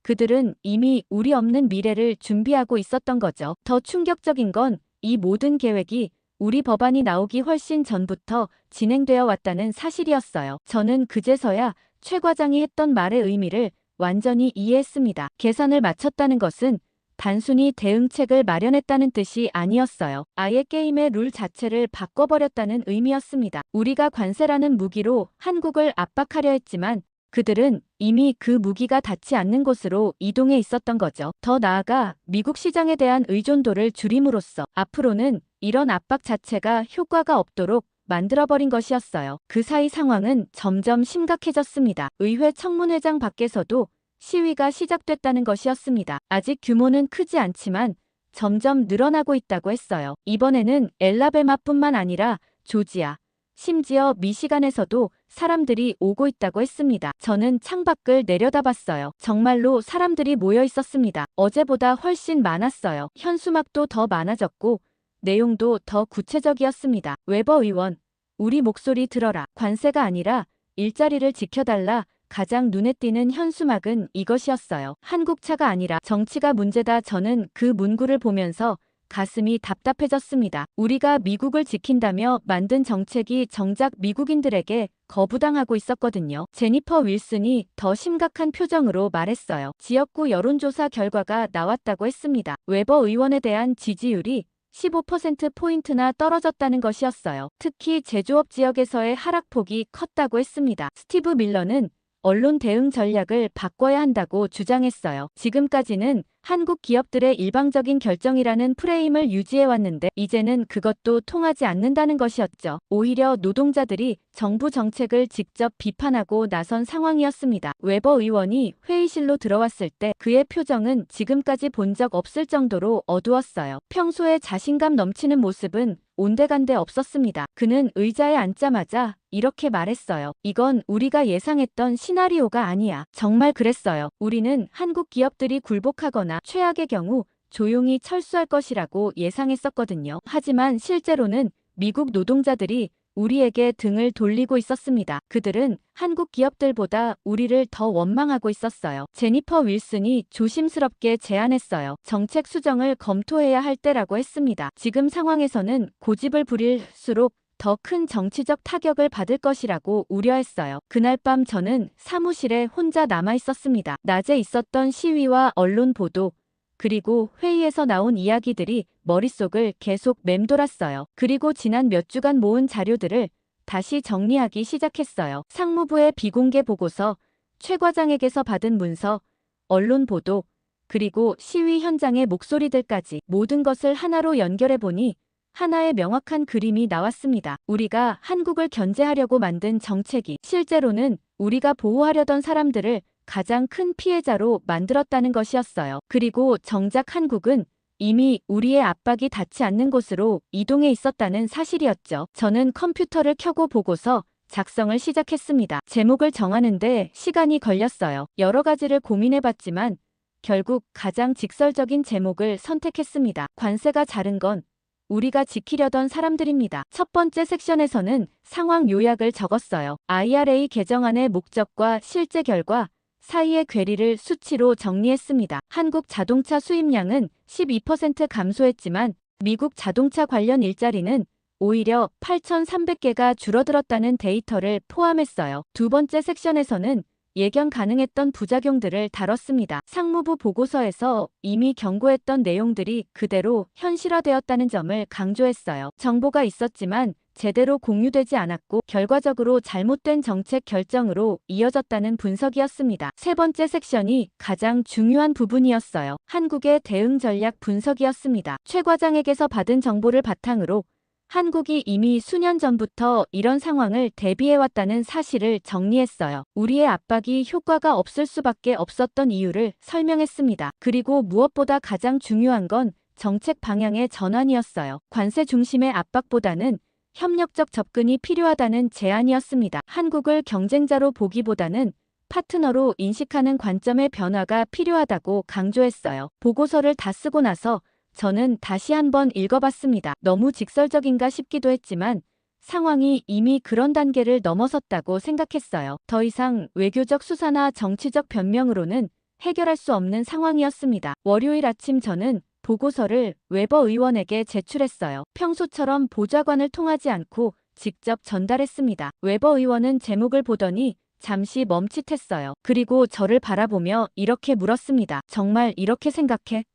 그들은 이미 우리 없는 미래를 준비하고 있었던 거죠. 더 충격적인 건 이 모든 계획이 우리 법안이 나오기 훨씬 전부터 진행되어 왔다는 사실이었어요. 저는 그제서야 최 과장이 했던 말의 의미를 완전히 이해했습니다. 계산을 마쳤다는 것은 단순히 대응책을 마련했다는 뜻이 아니었어요. 아예 게임의 룰 자체를 바꿔버렸다는 의미였습니다. 우리가 관세라는 무기로 한국을 압박하려 했지만 그들은 이미 그 무기가 닿지 않는 곳으로 이동해 있었던 거죠. 더 나아가 미국 시장에 대한 의존도를 줄임으로써 앞으로는 이런 압박 자체가 효과가 없도록 만들어버린 것이었어요. 그 사이 상황은 점점 심각해졌습니다. 의회 청문회장 밖에서도 시위가 시작됐다는 것이었습니다. 아직 규모는 크지 않지만 점점 늘어나고 있다고 했어요. 이번에는 엘라베마뿐만 아니라 조지아, 심지어 미시간에서도 사람들이 오고 있다고 했습니다. 저는 창밖을 내려다봤어요. 정말로 사람들이 모여 있었습니다. 어제보다 훨씬 많았어요. 현수막도 더 많아졌고 내용도 더 구체적이었습니다. 웨버 의원, 우리 목소리 들어라. 관세가 아니라 일자리를 지켜달라. 가장 눈에 띄는 현수막은 이것이었어요. 한국차가 아니라 정치가 문제다. 저는 그 문구를 보면서 가슴이 답답해졌습니다. 우리가 미국을 지킨다며 만든 정책이 정작 미국인들에게 거부당하고 있었거든요. 제니퍼 윌슨이 더 심각한 표정으로 말했어요. 지역구 여론조사 결과가 나왔다고 했습니다. 웨버 의원에 대한 지지율이 15%포인트나 떨어졌다는 것이었어요. 특히 제조업 지역에서의 하락폭이 컸다고 했습니다. 스티브 밀러는 언론 대응 전략을 바꿔야 한다고 주장했어요. 지금까지는 한국 기업들의 일방적인 결정이라는 프레임을 유지해왔는데 이제는 그것도 통하지 않는다는 것이었죠. 오히려 노동자들이 정부 정책을 직접 비판하고 나선 상황이었습니다. 웨버 의원이 회의실로 들어왔을 때 그의 표정은 지금까지 본 적 없을 정도로 어두웠어요. 평소에 자신감 넘치는 모습은 온데간데 없었습니다. 그는 의자에 앉자마자 이렇게 말했어요. 이건 우리가 예상했던 시나리오가 아니야. 정말 그랬어요. 우리는 한국 기업들이 굴복하거나 최악의 경우 조용히 철수할 것이라고 예상했었거든요. 하지만 실제로는 미국 노동자들이 우리에게 등을 돌리고 있었습니다. 그들은 한국 기업들보다 우리를 더 원망하고 있었어요. 제니퍼 윌슨이 조심스럽게 제안했어요. 정책 수정을 검토해야 할 때라고 했습니다. 지금 상황에서는 고집을 부릴수록 더 큰 정치적 타격을 받을 것이라고 우려했어요. 그날 밤 저는 사무실에 혼자 남아 있었습니다. 낮에 있었던 시위와 언론 보도, 그리고 회의에서 나온 이야기들이 머릿속을 계속 맴돌았어요. 그리고 지난 몇 주간 모은 자료들을 다시 정리하기 시작했어요. 상무부의 비공개 보고서, 최 과장에게서 받은 문서, 언론 보도, 그리고 시위 현장의 목소리들까지 모든 것을 하나로 연결해보니 하나의 명확한 그림이 나왔습니다. 우리가 한국을 견제하려고 만든 정책이 실제로는 우리가 보호하려던 사람들을 가장 큰 피해자로 만들었다는 것이었어요. 그리고 정작 한국은 이미 우리의 압박이 닿지 않는 곳으로 이동해 있었다는 사실이었죠. 저는 컴퓨터를 켜고 보고서 작성을 시작했습니다. 제목을 정하는데 시간이 걸렸어요. 여러 가지를 고민해봤지만 결국 가장 직설적인 제목을 선택했습니다. 관세가 자른 건 우리가 지키려던 사람들입니다. 첫 번째 섹션에서는 상황 요약을 적었어요. IRA 개정안의 목적과 실제 결과 사이의 괴리를 수치로 정리했습니다. 한국 자동차 수입량은 12% 감소했지만 미국 자동차 관련 일자리는 오히려 8,300개가 줄어들었다는 데이터를 포함했어요. 두 번째 섹션에서는 예견 가능했던 부작용들을 다뤘습니다. 상무부 보고서에서 이미 경고했던 내용들이 그대로 현실화되었다는 점을 강조했어요. 정보가 있었지만 제대로 공유되지 않았고 결과적으로 잘못된 정책 결정으로 이어졌다는 분석이었습니다. 세 번째 섹션이 가장 중요한 부분이었어요. 한국의 대응 전략 분석이었습니다. 최 과장에게서 받은 정보를 바탕으로 한국이 이미 수년 전부터 이런 상황을 대비해왔다는 사실을 정리했어요. 우리의 압박이 효과가 없을 수밖에 없었던 이유를 설명했습니다. 그리고 무엇보다 가장 중요한 건 정책 방향의 전환이었어요. 관세 중심의 압박보다는 협력적 접근이 필요하다는 제안이었습니다. 한국을 경쟁자로 보기보다는 파트너로 인식하는 관점의 변화가 필요하다고 강조했어요. 보고서를 다 쓰고 나서 저는 다시 한번 읽어봤습니다. 너무 직설적인가 싶기도 했지만 상황이 이미 그런 단계를 넘어섰다고 생각했어요. 더 이상 외교적 수사나 정치적 변명으로는 해결할 수 없는 상황이었습니다. 월요일 아침 저는 보고서를 웨버 의원에게 제출했어요. 평소처럼 보좌관을 통하지 않고 직접 전달했습니다. 웨버 의원은 제목을 보더니 잠시 멈칫했어요. 그리고 저를 바라보며 이렇게 물었습니다. 정말 이렇게 생각해?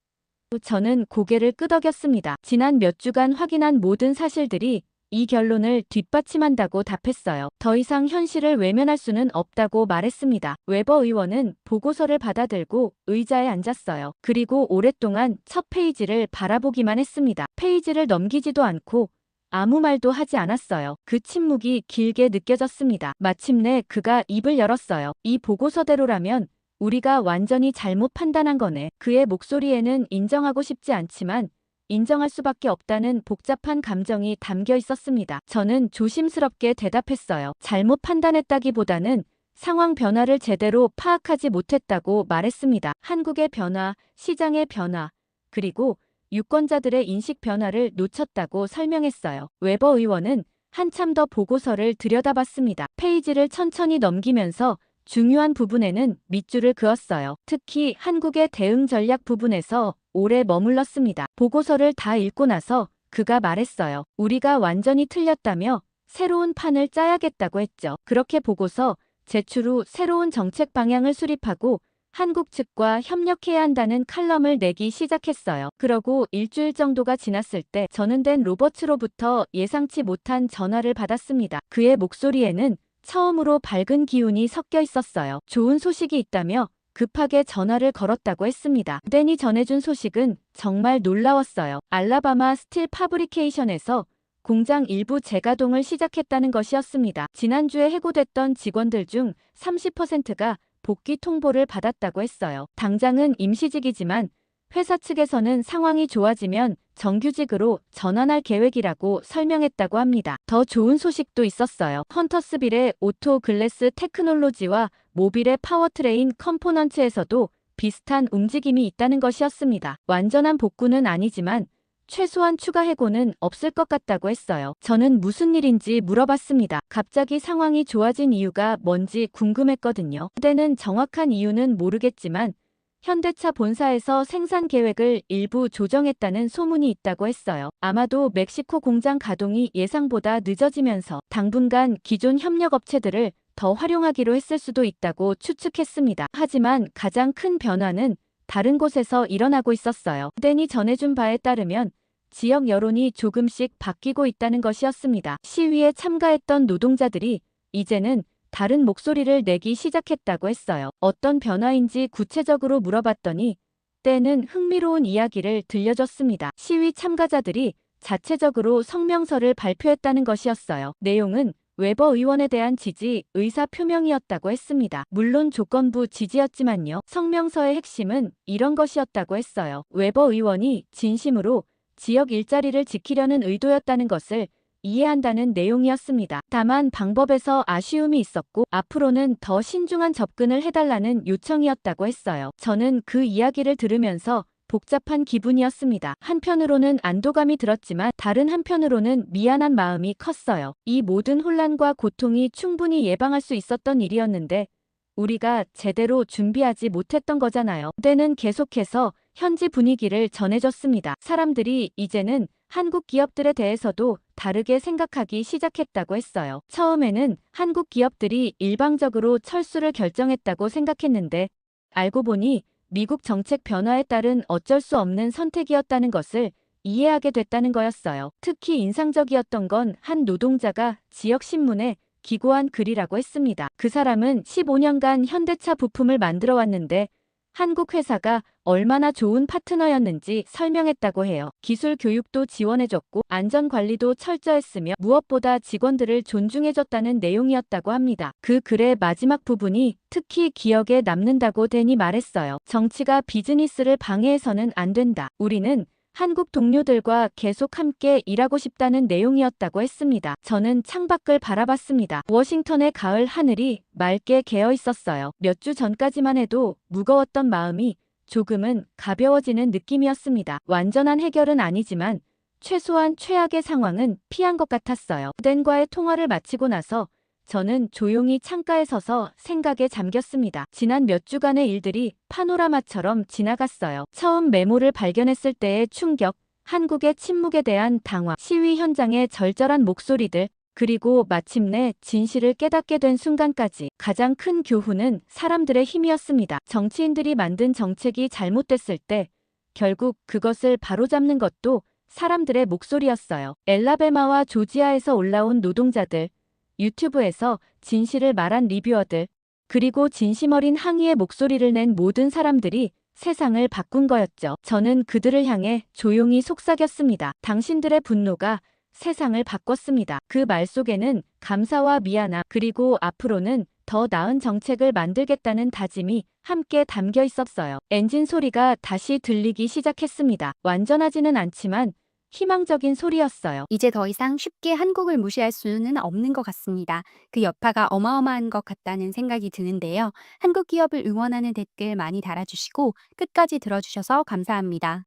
저는 고개를 끄덕였습니다. 지난 몇 주간 확인한 모든 사실들이 이 결론을 뒷받침한다고 답했어요. 더 이상 현실을 외면할 수는 없다고 말했습니다. 웨버 의원은 보고서를 받아들고 의자에 앉았어요. 그리고 오랫동안 첫 페이지를 바라보기만 했습니다. 페이지를 넘기지도 않고 아무 말도 하지 않았어요. 그 침묵이 길게 느껴졌습니다. 마침내 그가 입을 열었어요. 이 보고서대로라면 우리가 완전히 잘못 판단한 거네. 그의 목소리에는 인정하고 싶지 않지만 인정할 수밖에 없다는 복잡한 감정이 담겨 있었습니다. 저는 조심스럽게 대답했어요. 잘못 판단했다기보다는 상황 변화를 제대로 파악하지 못했다고 말했습니다. 한국의 변화, 시장의 변화, 그리고 유권자들의 인식 변화를 놓쳤다고 설명했어요. 웨버 의원은 한참 더 보고서를 들여다봤습니다. 페이지를 천천히 넘기면서 중요한 부분에는 밑줄을 그었어요. 특히 한국의 대응 전략 부분에서 오래 머물렀습니다. 보고서를 다 읽고 나서 그가 말했어요. 우리가 완전히 틀렸다며 새로운 판을 짜야겠다고 했죠. 그렇게 보고서 제출 후 새로운 정책 방향을 수립하고 한국 측과 협력해야 한다는 칼럼을 내기 시작했어요. 그러고 일주일 정도가 지났을 때 저는 댄 로버츠로부터 예상치 못한 전화를 받았습니다. 그의 목소리에는 처음으로 밝은 기운이 섞여 있었어요. 좋은 소식이 있다며 급하게 전화를 걸었다고 했습니다. 댄이 전해준 소식은 정말 놀라웠어요. 알라바마 스틸 파브리케이션에서 공장 일부 재가동을 시작했다는 것이었습니다. 지난주에 해고됐던 직원들 중 30%가 복귀 통보를 받았다고 했어요. 당장은 임시직이지만 회사 측에서는 상황이 좋아지면 정규직으로 전환할 계획이라고 설명했다고 합니다. 더 좋은 소식도 있었어요. 헌터스빌의 오토 글래스 테크놀로지와 모빌의 파워트레인 컴포넌츠에서도 비슷한 움직임이 있다는 것이었습니다. 완전한 복구는 아니지만 최소한 추가 해고는 없을 것 같다고 했어요. 저는 무슨 일인지 물어봤습니다. 갑자기 상황이 좋아진 이유가 뭔지 궁금했거든요. 그때는 정확한 이유는 모르겠지만 현대차 본사에서 생산 계획을 일부 조정했다는 소문이 있다고 했어요. 아마도 멕시코 공장 가동이 예상보다 늦어지면서 당분간 기존 협력업체들을 더 활용하기로 했을 수도 있다고 추측했습니다. 하지만 가장 큰 변화는 다른 곳에서 일어나고 있었어요. 댄이 전해준 바에 따르면 지역 여론이 조금씩 바뀌고 있다는 것이었습니다. 시위에 참가했던 노동자들이 이제는 다른 목소리를 내기 시작했다고 했어요. 어떤 변화인지 구체적으로 물어봤더니 댄은 흥미로운 이야기를 들려줬습니다. 시위 참가자들이 자체적으로 성명서를 발표했다는 것이었어요. 내용은 웨버 의원에 대한 지지 의사 표명이었다고 했습니다. 물론 조건부 지지였지만요. 성명서의 핵심은 이런 것이었다고 했어요. 웨버 의원이 진심으로 지역 일자리를 지키려는 의도였다는 것을 이해한다는 내용이었습니다. 다만 방법에서 아쉬움이 있었고 앞으로는 더 신중한 접근을 해달라는 요청이었다고 했어요. 저는 그 이야기를 들으면서 복잡한 기분이었습니다. 한편으로는 안도감이 들었지만 다른 한편으로는 미안한 마음이 컸어요. 이 모든 혼란과 고통이 충분히 예방할 수 있었던 일이었는데 우리가 제대로 준비하지 못했던 거잖아요. 그때는 계속해서 현지 분위기를 전해줬습니다. 사람들이 이제는 한국 기업들에 대해서도 다르게 생각하기 시작했다고 했어요. 처음에는 한국 기업들이 일방적으로 철수를 결정했다고 생각했는데 알고 보니 미국 정책 변화에 따른 어쩔 수 없는 선택이었다는 것을 이해하게 됐다는 거였어요. 특히 인상적이었던 건 한 노동자가 지역 신문에 기고한 글이라고 했습니다. 그 사람은 15년간 현대차 부품을 만들어 왔는데 한국 회사가 얼마나 좋은 파트너였는지 설명했다고 해요. 기술 교육도 지원해줬고 안전관리도 철저했으며 무엇보다 직원들을 존중해줬다는 내용이었다고 합니다. 그 글의 마지막 부분이 특히 기억에 남는다고 댄이 말했어요. 정치가 비즈니스를 방해해서는 안 된다. 우리는 한국 동료들과 계속 함께 일하고 싶다는 내용이었다고 했습니다. 저는 창밖을 바라봤습니다. 워싱턴의 가을 하늘이 맑게 개어 있었어요. 몇 주 전까지만 해도 무거웠던 마음이 조금은 가벼워지는 느낌이었습니다. 완전한 해결은 아니지만 최소한 최악의 상황은 피한 것 같았어요. 댄과의 통화를 마치고 나서 저는 조용히 창가에 서서 생각에 잠겼습니다. 지난 몇 주간의 일들이 파노라마처럼 지나갔어요. 처음 메모를 발견했을 때의 충격, 한국의 침묵에 대한 당황, 시위 현장의 절절한 목소리들, 그리고 마침내 진실을 깨닫게 된 순간까지 가장 큰 교훈은 사람들의 힘이었습니다. 정치인들이 만든 정책이 잘못됐을 때 결국 그것을 바로잡는 것도 사람들의 목소리였어요. 엘라베마와 조지아에서 올라온 노동자들, 유튜브에서 진실을 말한 리뷰어들, 그리고 진심 어린 항의의 목소리를 낸 모든 사람들이 세상을 바꾼 거였죠. 저는 그들을 향해 조용히 속삭였습니다. 당신들의 분노가 세상을 바꿨습니다. 그 말 속에는 감사와 미안함, 그리고 앞으로는 더 나은 정책을 만들겠다는 다짐이 함께 담겨 있었어요. 엔진 소리가 다시 들리기 시작했습니다. 완전하지는 않지만 희망적인 소리였어요. 이제 더 이상 쉽게 한국을 무시할 수는 없는 것 같습니다. 그 여파가 어마어마한 것 같다는 생각이 드는데요. 한국 기업을 응원하는 댓글 많이 달아주시고 끝까지 들어주셔서 감사합니다.